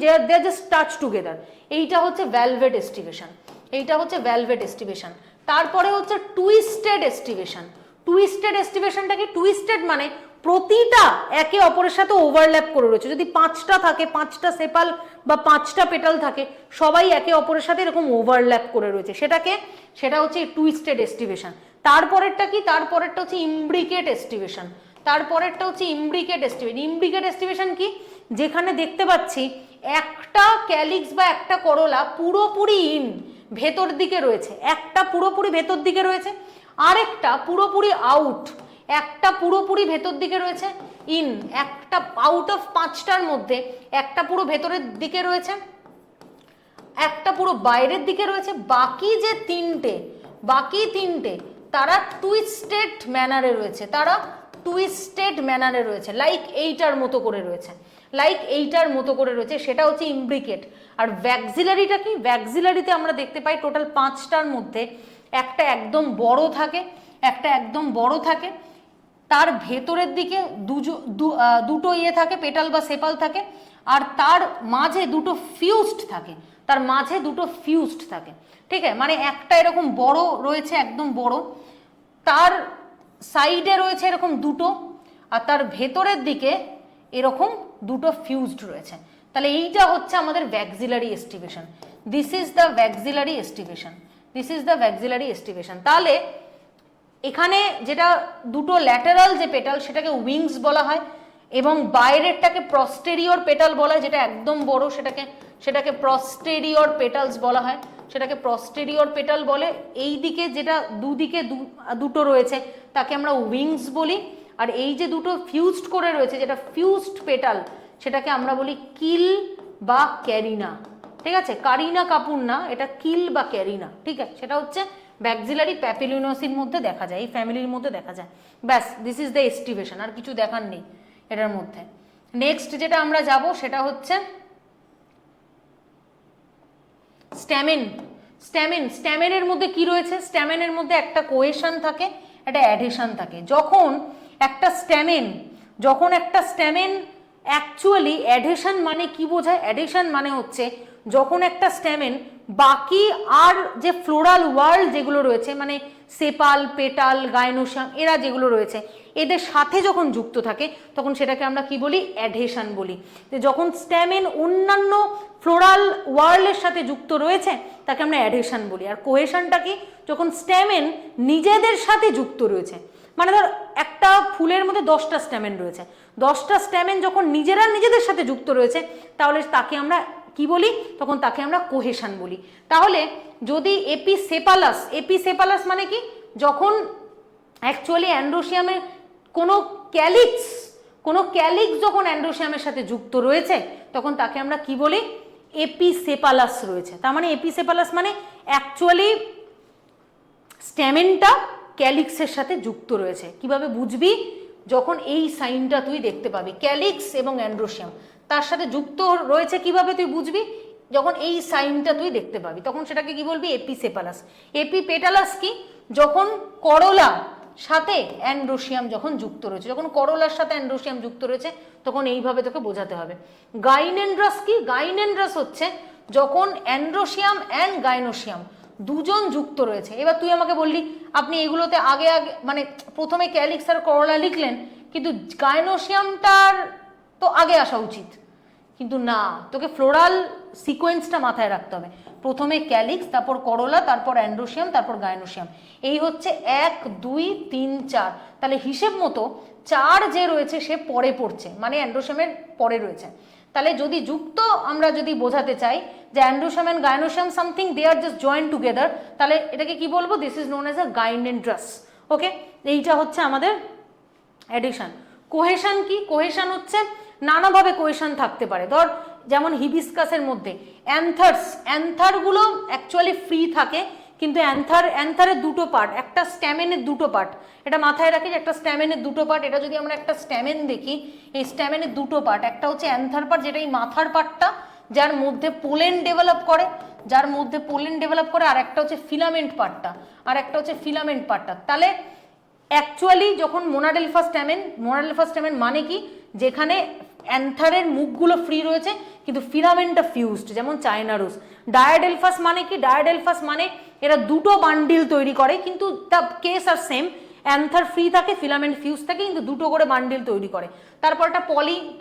দে আর জাস্ট টাচ টুগেদার। এইটা হচ্ছে ভ্যালভেট এস্টিভেশন, এইটা হচ্ছে ভ্যালভেট এস্টিভেশন। তারপরে হচ্ছে টুইস্টেড এস্টিভেশন। টুইস্টেড এস্টিভেশনটা কি? টুইস্টেড মানে প্রতিটা একে অপরের সাথে ওভারল্যাপ করে রয়েছে। যদি 5টা থাকে, 5টা সেপাল বা 5টা পেটাল থাকে, সবাই একে অপরের সাথে এরকম ওভারল্যাপ করে রয়েছে, সেটা হচ্ছে টুইস্টেড এস্টিভেশন। তারপরেরটা কি? তারপরেরটা হচ্ছে ইমব্রিকেট এস্টিভেশন। ইমব্রিকেট এস্টিভেশন কি? যেখানে দেখতে পাচ্ছি একটা ক্যালিক্স বা একটা করলা পুরোপুরি ভেতর দিকে রয়েছে, একটা পুরোপুরি ভেতর দিকে রয়েছে, আরেকটা পুরোপুরি আউট, একটা পুরোপুরি ভেতর দিকে রয়েছে ইন, একটা আউট অফ 5টার মধ্যে একটা পুরো ভেতরের দিকে রয়েছে, একটা পুরো বাইরের দিকে রয়েছে, বাকি তিনটে তারা টুইস্টেড ম্যানারে রয়েছে, লাইক এইটার মতো করে রয়েছে, সেটা হচ্ছে ইমব্রিকেট। আর ভ্যাক্সিলারিটা কি? ভ্যাক্সিলারিতে আমরা দেখতে পাই টোটাল 5টার মধ্যে একটা একদম বড় থাকে, তার ভেতরের দিকে দুটো ইয়ে থাকে, পেটাল বা সেপাল থাকে, আর তার মাঝে দুটো ফিউজড থাকে, তার মাঝে দুটো ফিউজড থাকে, ঠিক আছে? মানে একটা এরকম বড় রয়েছে, একদম বড়, তার সাইডে রয়েছে এরকম দুটো, আর তার ভেতরের দিকে এরকম দুটো ফিউজড রয়েছে। তাহলে এইটা হচ্ছে আমাদের vexillary aestivation. This is the vexillary aestivation, this is the vexillary aestivation. তাহলে এখানে যেটা দুটো ল্যাটারাল যে পেটাল সেটাকে উইংস বলা হয়, এবং বাইরেরটাকে প্রস্টেরিয়র পেটাল বলা হয়, যেটা একদম বড় সেটাকে প্রস্টেরিয়র পেটালস বলা হয়, সেটাকে প্রস্টেরিয়র পেটাল বলে। এই দিকে যেটা দুদিকে দুটো রয়েছে তাকে আমরা উইংস বলি, আর এই যে দুটো ফিউজড করে রয়েছে যেটা ফিউজড পেটাল সেটাকে আমরা বলি কিল বা ক্যারিনা, ঠিক আছে? কারিনা কাপুর না, এটা কিল বা ক্যারিনা, ঠিক আছে? সেটা হচ্ছে ভ্যাক্সিলারি প্যাপিলিনোসির মধ্যে দেখা যায়, এই ফ্যামিলির মধ্যে দেখা যায়। ব্যাস, দিস ইজ দ্য এস্টিভেশন, আর কিছু দেখার নেই এটার মধ্যে। নেক্সট যেটা আমরা যাব সেটা হচ্ছে স্ট্যামেন। স্ট্যামেনের মধ্যে কি রয়েছে? স্ট্যামেনের মধ্যে একটা কোহেশন থাকে, একটা অ্যাডহেশন থাকে। যখন একটা স্ট্যামেন অ্যাকচুয়ালি, অ্যাডহেশন মানে কি বোঝায়? অ্যাডহেশন মানে হচ্ছে যখন একটা স্ট্যামেন বাকি আর যে ফ্লোরাল ওয়ার্ল্ড যেগুলো রয়েছে, মানে সেপাল, পেটাল, গাইনোসিয়াম, এরা যেগুলো রয়েছে এদের সাথে যখন যুক্ত থাকে তখন সেটাকে আমরা কি বলি? অ্যাডহেশন বলি। যখন স্ট্যামেন অন্যান্য ফ্লোরাল ওয়ার্ল্ডের সাথে যুক্ত রয়েছে তাকে আমরা অ্যাডহেশন বলি। আর কোহেশনটা কি? যখন স্ট্যামেন নিজেদের সাথে যুক্ত রয়েছে, মানে ধর একটা ফুলের মধ্যে 10টা স্ট্যামেন রয়েছে, 10টা স্ট্যামেন যখন নিজেদের সাথে যুক্ত রয়েছে তাহলে তাকে আমরা কি বলি? তখন তাকে আমরা কোহেশন বলি। তাহলে যদি এপিসেপালাস মানে কি? যখন অ্যাকচুয়ালি অ্যান্ড্রোসিয়ামের কোনো ক্যালিক্স যখন অ্যান্ড্রোসিয়ামের সাথে যুক্ত রয়েছে তখন তাকে আমরা কি বলি? এপিসেপালাস রয়েছে। তার মানে এপিসেপালাস মানে অ্যাকচুয়ালি স্ট্যামেনটা ক্যালিক্সের সাথে যুক্ত রয়েছে। কিভাবে বুঝবি? যখন এই সাইনটা তুই দেখতে পাবি, ক্যালিক্স এবং অ্যান্ড্রোসিয়াম তার সাথে যুক্ত রয়েছে, কিভাবে তুই বুঝবি? যখন এই সাইনটা তুই দেখতে পাবি তখন সেটাকে কি বলবি? এপিসেপালাস। এপিপেটালাস কি? যখন করোলা সাথে অ্যান্ড্রোসিয়াম যখন যুক্ত রয়েছে, যখন করোলার সাথে অ্যান্ড্রোসিয়াম যুক্ত রয়েছে তখন এইভাবে তোকে বোঝাতে হবে। গাইনেন্ড্রাস কি? গাইনেন্ড্রাস হচ্ছে যখন অ্যান্ড্রোসিয়াম অ্যান্ড গাইনোসিয়াম দুজন যুক্ত রয়েছে। এবার তুই আমাকে বললি আপনি এগুলোতে আগে মানে প্রথমে ক্যালিক্স আর করোলা লিখলেন, কিন্তু গাইনোসিয়ামটার তো আগে আসা উচিত, কিন্তু না, তোকে ফ্লোরাল সিকোয়েন্সটা মাথায় রাখতে হবে। প্রথমে ক্যালিক্স, তারপর করোলা, তারপর অ্যান্ড্রোসিয়াম, তারপর গাইনোসিয়াম। এই হচ্ছে 1 2 3 4। তাহলে হিসেব মতো 4 যে রয়েছে সে পরে পড়ছে, মানে অ্যান্ড্রোসিয়ামের পরে রয়েছে। তাহলে যদি যুক্ত আমরা যদি বোঝাতে চাই যে androecium and gynoecium something they are just join together, তাহলে এটাকে কি বলবো? This is known as a gynandrous. Okay, এইটা হচ্ছে আমাদের অ্যাডিশন। কোহেশন কি? কোহেশন হচ্ছে নানাভাবে কোহেশন থাকতে পারে। ধর যেমন হিবিস্কাসের মধ্যে অ্যান্থারগুলো অ্যাকচুয়ালি ফ্রি থাকে, কিন্তু অ্যান্থারের দুটো পার্ট, একটা স্ট্যামেনের দুটো পার্ট, এটা মাথায় রাখি যে একটা স্ট্যামেনের দুটো পার্ট। এটা যদি আমরা একটা স্ট্যামেন দেখি, এই স্ট্যামেনের দুটো পার্ট, একটা হচ্ছে অ্যান্থার পার্ট যেটা এই মাথার পার্টটা যার মধ্যে পোলেন ডেভেলপ করে, আর একটা হচ্ছে ফিলামেন্ট পার্টটা, তাহলে অ্যাকচুয়ালি যখন মোনাডেলফা স্ট্যামেন মানে কি? যেখানে অ্যান্থারের মুখগুলো ফ্রি রয়েছে কিন্তু ফিলামেন্টটা ফিউজড, যেমন চায়না রোজ। ডায়াডেলফাস মানে কি? ডায়াডেলফাস মানে এরা দুটো বান্ডিল তৈরি করে, কিন্তু the case are same, anther free থাকে, ফিলামেন্ট ফিউজ থাকে, কিন্তু দুটো করে বান্ডিল তৈরি করে। তারপর একটা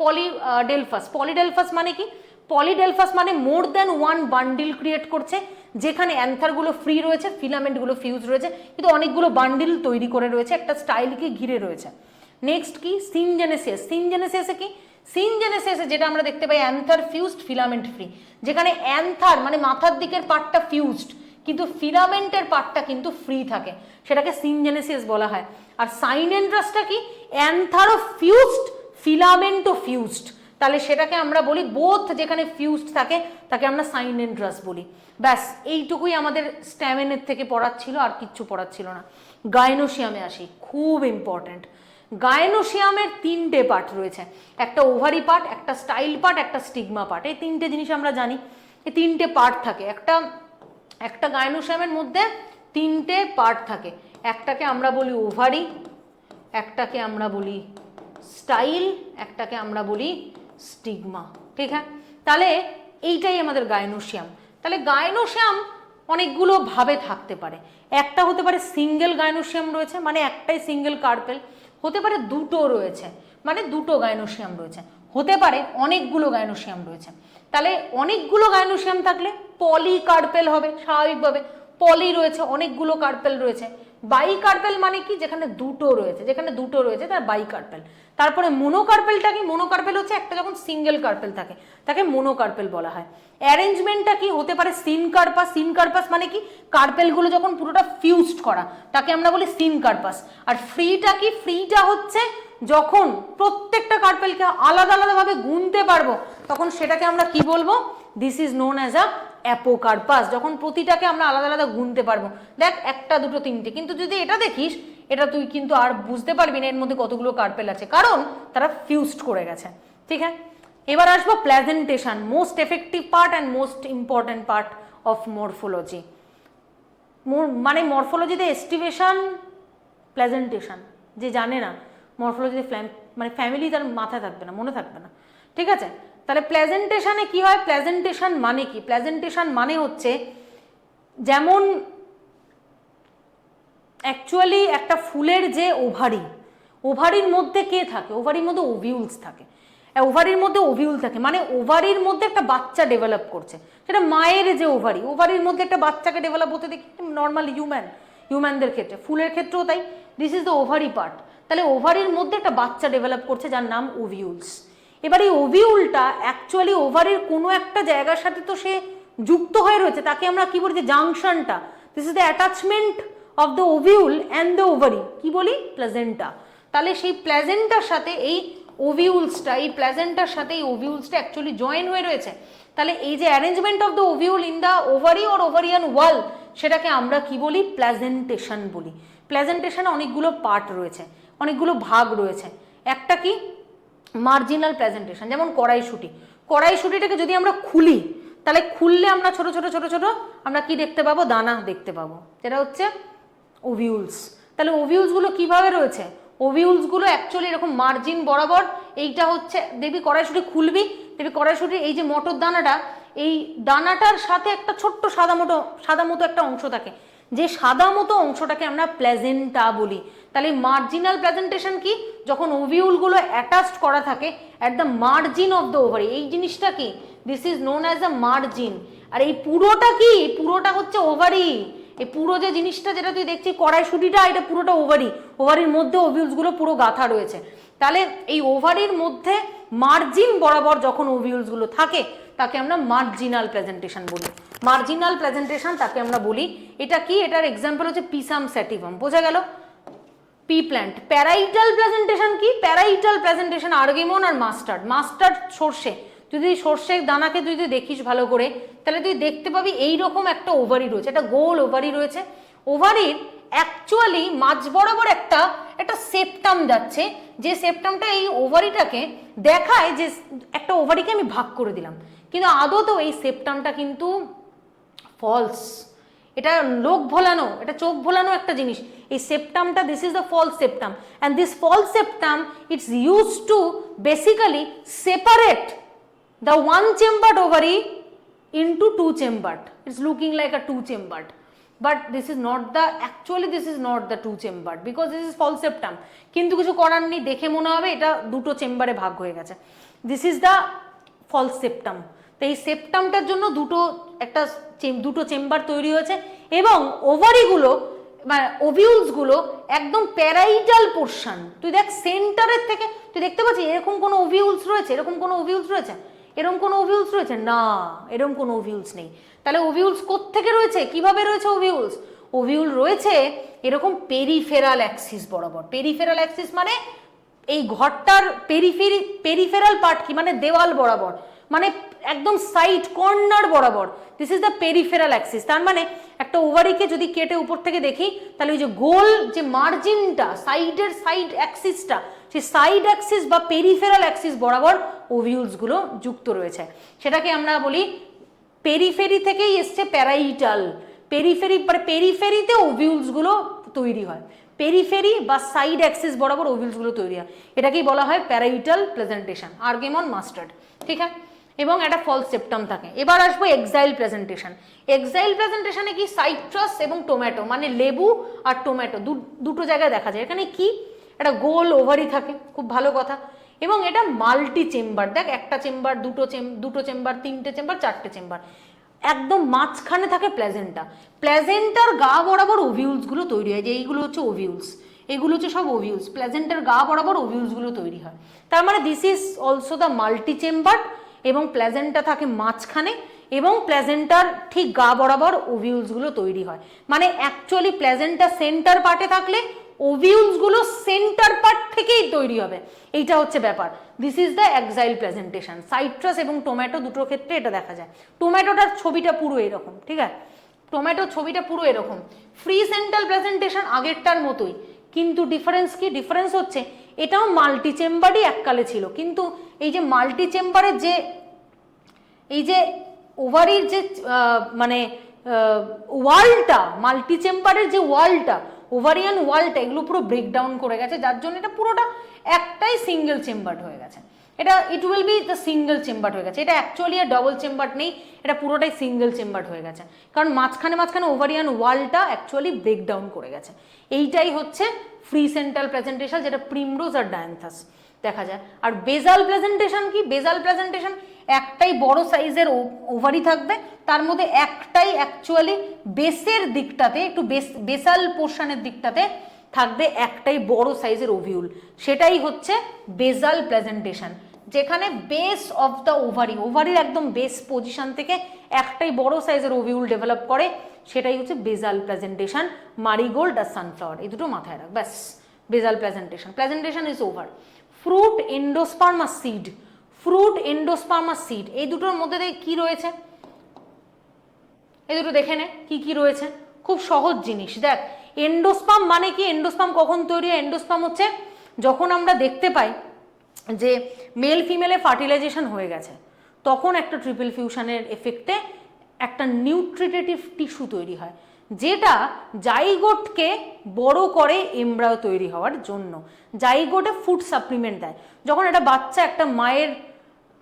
পলিডেলফাস মানে কি? পলিডেলফাস মানে মোর দ্যান ওয়ান বান্ডিল ক্রিয়েট করছে, যেখানে অ্যান্থারগুলো ফ্রি রয়েছে, ফিলামেন্টগুলো ফিউজ রয়েছে, কিন্তু অনেকগুলো বান্ডিল তৈরি করে রয়েছে, একটা স্টাইলকে ঘিরে রয়েছে। নেক্সট কি? সিনজেনেসিসে কি? সিনজেনেসিসে যেটা আমরা দেখতে পাই অ্যান্থার ফিউজড, ফিলামেন্ট ফ্রি, যেখানে অ্যান্থার মানে মাথার দিকের পার্টটা ফিউজড কিন্তু ফিলামেন্টের পার্টটা কিন্তু ফ্রি থাকে, সেটাকে সিনজেনেসিস বলা হয়। আর সাইনেন্ড্রাসটা কি? অ্যান্থারও ফিউজড, ফিলামেন্টও ফিউজড, তাহলে সেটাকে আমরা বলি বোথ, যেখানে ফিউজড থাকে তাকে আমরা সাইনেন্ড্রাস বলি। ব্যাস, এইটুকুই আমাদের স্ট্যামেনের থেকে পড়ার ছিল, আর কিচ্ছু পড়ার ছিল না। গাইনোসিয়ামে আসি, খুব ইম্পর্টেন্ট। গাইনোসিয়ামের 3টে পার্ট রয়েছে, একটা ওভারি পার্ট, একটা স্টাইল পার্ট, একটা স্টিগমা পার্ট। এই 3টে জিনিস আমরা জানি, এই 3টে পার্ট থাকে। একটা গাইনোসিয়ামের মধ্যে 3টে পার্ট থাকে, একটাকে আমরা বলি ওভারি, একটাকে আমরা বলি স্টাইল, একটাকে আমরা বলি স্টিগমা। ঠিক হ্যাঁ, তাহলে এইটাই আমাদের গাইনোসিয়াম। তাহলে গাইনোসিয়াম অনেকগুলো ভাবে থাকতে পারে। একটা হতে পারে সিঙ্গেল গাইনোসিয়াম রয়েছে, মানে একটাই সিঙ্গেল কার্পেল। হতে পারে দুটো রয়েছে, মানে দুটো গাইনোসিয়াম রয়েছে। হতে পারে অনেকগুলো গাইনোসিয়াম রয়েছে। তাহলে অনেকগুলো গাইনোসিয়াম থাকলে পলিকার্পেল হবে স্বাভাবিকভাবে। পলি রয়েছে, অনেকগুলো কার্পেল রয়েছে। বাইকার্পেল মানে কি, যেখানে দুটো রয়েছে, যেখানে দুটো রয়েছে তার বাইকার্পেল। তারপরে মোনোকার্পেলটা কি, মোনোকার্পেল হচ্ছে একটা যখন সিঙ্গেল কার্পেল থাকে তাকে মোনোকার্পেল বলা হয়। অ্যারেঞ্জমেন্টটা কি হতে পারে সিনকার্পাস। সিনকার্পাস মানে কি, কার্পেলগুলো যখন পুরোটা ফিউজড করা তাকে আমরা বলি সিনকার্পাস। আর ফ্রিটা কি, ফ্রিটা হচ্ছে যখন প্রত্যেকটা কার্পেলকে আলাদা আলাদাভাবে গুনতে পারবো তখন সেটাকে আমরা কি বলবো, দিস ইজ নোন অ্যাজ আ অ্যাপোকার্পাস। যখন প্রতিটাকে আমরা আলাদা আলাদা গুনতে পারবো, দেখ একটা দুটো তিনটে, কিন্তু যদি এটা দেখিস এটা তুই কিন্তু আর বুঝতে পারবি না এর মধ্যে কতগুলো কার্পেল আছে, কারণ তারা ফিউজড করে গেছে। ঠিক আছে, এবার আসবো presentation, most effective part and most important part of morphology. মানে মরফোলজিতে এস্টিমেশন, প্রেজেন্টেশন, যে জানে না মরফোলজিতে মানে ফ্যামিলি তার মাথায় থাকবে না, মনে থাকবে না। ঠিক আছে, তাহলে প্রেজেন্টেশনে কি হয়, প্রেজেন্টেশন মানে কি, প্রেজেন্টেশন মানে হচ্ছে যেমন অ্যাকচুয়ালি একটা ফুলের যে ওভারি, ওভারির মধ্যে কে থাকে, ওভারির মধ্যে ওভিউলস থাকে। ওভারির মধ্যে ওভিউল থাকে মানে ওভারির মধ্যে একটা বাচ্চা ডেভেলপ করছে, সেটা মায়ের যে ওভারি, ওভারির মধ্যে একটা বাচ্চাকে ডেভেলপ হতে দেখি নর্মাল হিউম্যানদের ক্ষেত্রে, ফুলের ক্ষেত্রেও তাই। This is the ovary part. তাহলে ওভারির মধ্যে একটা বাচ্চা ডেভেলপ করছে যার নাম ওভিউলস। এবার এই ওভিউলটা অ্যাকচুয়ালি ওভারির কোনো একটা জায়গার সাথে তো সে যুক্ত হয়ে রয়েছে, তাকে আমরা কি বলি, যে জাংশনটা, this is the attachment of the ovule and the ovary, কি বলি, প্লেজেন্টা। তাহলে সেই প্লেজেন্টার সাথে এই ওভিউলসটা, এই প্লেজেন্টার সাথে এই ওভিউলসটা অ্যাকচুয়ালি জয়েন হয়ে রয়েছে। তাহলে এই যে arrangement of the ovule in the ovary or ovarian wall, সেটাকে আমরা কি বলি, প্লেজেন্টেশন বলি। প্লেজেন্টেশনে অনেকগুলো পার্ট রয়েছে, অনেকগুলো ভাগ রয়েছে। একটা কি, মার্জিনাল প্রেজেন্টেশন, যেমন কড়াইশুঁটি। কড়াইশুঁটিটাকে যদি আমরা খুলি, তাহলে খুললে আমরা ছোট ছোট ছোট ছোট আমরা কি দেখতে পাবো, দানা দেখতে পাবো, যেটা হচ্ছে ওভিউলস। তাহলে ওভিউলসগুলো কিভাবে রয়েছে, ওভিউলসগুলো অ্যাকচুয়ালি এরকম মার্জিন বরাবর, এইটা হচ্ছে দেখবি কড়াইশুঁটি খুলবি, দেখবি কড়াইশুঁটির এই যে মটর দানাটা, এই দানাটার সাথে একটা ছোট্ট সাদা মতো একটা অংশ থাকে, যে সাদা মতো অংশটাকে আমরা প্লেজেন্টা বলি। তাহলে মার্জিনাল প্রেজেন্টেশন কি, যখন ওভিউলগুলো অ্যাটাচড করা থাকে at the margin of the ovary, এই জিনিসটা কি, this is known as a margin. আর এই পুরোটা কি, পুরোটা হচ্ছে ওভারি। এই পুরো যে জিনিসটা যেটা তুই দেখছিস কড়াইশুঁটিটা, এটা পুরোটা ওভারি, ওভারির মধ্যে ওভিউলসগুলো পুরো গাঁথা রয়েছে। তাহলে এই ওভারির মধ্যে মার্জিন বরাবর যখন ওভিউলসগুলো থাকে তাকে আমরা মার্জিনাল প্রেজেন্টেশন বলি। মার্জিনাল প্রেজেন্টেশন তাকে আমরা বলি। এটা কি, এটার এক্সাম্পল হচ্ছে পিসাম স্যাটিভাম, বোঝা গেল, পি প্ল্যান্ট। প্যারাইটাল প্রেজেন্টেশন কি, প্যারাইটাল প্রেজেন্টেশন আর্গিমন আর মাস্টার্ড। মাস্টার্ড সর্ষে, যদি সর্ষের দানাকে তুই দেখিস ভালো করে, তাহলে তুই দেখতে পাবি এইরকম একটা ওভারি রয়েছে, একটা গোল ওভারি রয়েছে। ওভারির অ্যাকচুয়ালি মাঝ বরাবর একটা সেপ্টাম যাচ্ছে, যে সেপ্টামটা এই ওভারিটাকে দেখায় যে একটা ওভারিকে আমি ভাগ করে দিলাম, কিন্তু আদতেও এই সেপ্টামটা কিন্তু ফলস। এটা লোক ভোলানো, এটা চোখ ভোলানো একটা জিনিস। এই সেপ্টামটা, this is the false septum, and this false septum it's use to basically separate the one chambered ovary into two chambered. It's looking like a two chambered, but this is not the, actually this is not the two chambered because this is false septum. কিন্তু কিছু করার নেই, দেখে মনে হবে এটা দুটো চেম্বারে ভাগ হয়ে গেছে। This is the false septum. তো এই সেপ্টামটার জন্য দুটো চেম্বার তৈরি হয়েছে, এবং ওভারিগুলো মানে ওভিউলসগুলো একদম প্যারাইটাল পোর্শন। তুই দেখ সেন্টারের থেকে তুই দেখতে পাচ্ছিস এরকম কোনো ওভিউলস রয়েছে, এরকম কোনো ওভিউলস রয়েছে, এরকম কোনো ওভিউলস রয়েছে না, এরকম কোনো ওভিউলস নেই। তাহলে ওভিউলস কোত্থেকে রয়েছে, কিভাবে রয়েছে ওভিউলস, ওভিউল রয়েছে এরকম পেরিফেরাল অ্যাক্সিস বরাবর। পেরিফেরাল অ্যাক্সিস মানে এই ঘরটার পেরিফেরাল পার্ট কি, মানে দেওয়াল বরাবর, মানে একদম সাইড কর্নার বরাবর। This is the peripheral Axis. তার মানে একটা ওভারিকে যদি কেটে উপর থেকে দেখি, তাহলে ওই যে গোল যে মার্জিনটা, সাইডের সাইড অ্যাক্সিসটা, সেই সাইড অ্যাক্সিস বা পেরিফেরাল অ্যাক্সিস বরাবর ওভিউলসগুলো যুক্ত রয়েছে। সেটাকে আমরা বলি পেরিফেরি থেকেই এসছে প্যারাইটাল। পেরিফেরিতে ওভিউলসগুলো তৈরি হয়। পেরিফেরি বা সাইড অ্যাক্সিস বরাবর ওভিউলসগুলো তৈরি হয়, এটাকেই বলা হয় প্যারাইটাল প্রেজেন্টেশন, আর্গেমন মাস্টার্ড, ঠিক আছে। এবং একটা ফলস সেপ্টাম থাকে। এবার আসবো এক্সাইল প্রেজেন্টেশন। এক্সাইল প্রেজেন্টেশনে কি সাইট্রাস এবং টোম্যাটো, মানে লেবু আর টোম্যাটো দুটো জায়গায় দেখা যায়। এখানে কি একটা গোল ওভারি থাকে, খুব ভালো কথা, এবং এটা মাল্টি চেম্বার। দেখ, একটা চেম্বার, দুটো চেম্বার, তিনটে চেম্বার, চারটে চেম্বার, একদম মাঝখানে থাকে প্ল্যাজেন্টা। প্ল্যাজেন্টার গা বরাবর ওভিউলসগুলো তৈরি হয়, যে এইগুলো হচ্ছে ওভিউলস, এগুলো হচ্ছে সব ওভিউলস, প্ল্যাজেন্টার গা বরাবর ওভিউলসগুলো তৈরি হয়। তার মানে this is also the multi chamber, এবং প্ল্যাজেন্টা থাকে মাঝখানে, এবং প্ল্যাজেন্টার ঠিক গা বরাবর ওভিউলসগুলো তৈরি হয়। মানে অ্যাকচুয়ালি প্ল্যাজেন্টা সেন্টার পার্টে থাকলে ওভিউলসগুলো সেন্টার পার্ট থেকেই তৈরি হবে, এইটা হচ্ছে ব্যাপার। This is the exile presentation. Citrus এবং টোম্যাটো দুটোর ক্ষেত্রে এটা দেখা যায়। টোম্যাটোটার ছবিটা পুরো এরকম, ঠিক আছে, টোম্যাটোর ছবিটা পুরো এরকম। ফ্রি সেন্টার প্রেজেন্টেশন আগেরটার মতোই, কিন্তু ডিফারেন্স কি? ডিফারেন্স হচ্ছে এটাও মাল্টি চেম্বারই এককালে ছিল, কিন্তু এই যে মাল্টি চেম্বারের যে এই যে ওভারির যে মানে ওয়ালটা, মাল্টি চেম্বারের যে ওয়ালটা, ওভারিয়ান ওয়ালটা, এগুলো পুরো ব্রেকডাউন করে গেছে, যার জন্য এটা পুরোটা একটাই সিঙ্গেল চেম্বার হয়ে গেছে। এটা it will be the single chamber হয়ে গেছে। এটা অ্যাকচুয়ালি আর ডবল চেম্বার নেই, এটা পুরোটাই সিঙ্গেল চেম্বার হয়ে গেছে, কারণ মাঝখানে ওভারিয়ান ওয়ালটা অ্যাকচুয়ালি ব্রেকডাউন করে গেছে। এইটাই হচ্ছে ফ্রি সেন্টার প্রেজেন্টেশন, যেটা প্রিমরোজ আর ডায়ান্থাস দেখা যায়। আর বেজাল প্রেজেন্টেশন কি? বেজাল প্রেজেন্টেশন একটাই বড় সাইজের ওভারি থাকবে, তার মধ্যে একটাই অ্যাকচুয়ালি বেসের দিকটাতে, একটু বেসাল পোর্শনের দিকটাতে থাকবে একটাই বড় সাইজের ওভিউল, সেটাই হচ্ছে বেজাল প্রেজেন্টেশন, যেখানে বেস অফ দ্য ওভারির একদম বেস পজিশন থেকে একটাই বড় সাইজের ওভিউল ডেভেলপ করে, সেটাই হচ্ছে বেজাল প্রেজেন্টেশন। মারিগোল্ড আর সানফ্লাওয়ার, এই দুটো মাথায় রাখ, ব্যাস। Basal presentation is over. Fruit, endosperm আর সিড, ফ্রুট, এন্ডোস্পার্ম আর সিড, এই দুটোর মধ্যে কি রয়েছে? এই দুটো দেখে নে কি কি রয়েছে। খুব সহজ জিনিস, দেখ, এন্ডোস্পার্ম মানে কি? এন্ডোস্পার্ম কখন তৈরি হয়? এন্ডোস্পার্ম হচ্ছে যখন আমরা দেখতে পাই যে মেল ফিমেলে ফার্টিলাইজেশন হয়ে গেছে, তখন একটা ট্রিপল ফিউশনের এফেক্টে একটা নিউট্রিটেটিভ টিস্যু তৈরি হয়, যেটা জাইগোটকে বড় করে এমব্রায়ো তৈরি হওয়ার জন্য। জাইগোটে ফুড সাপ্লিমেন্ট দেয়। যখন একটা বাচ্চা একটা মায়ের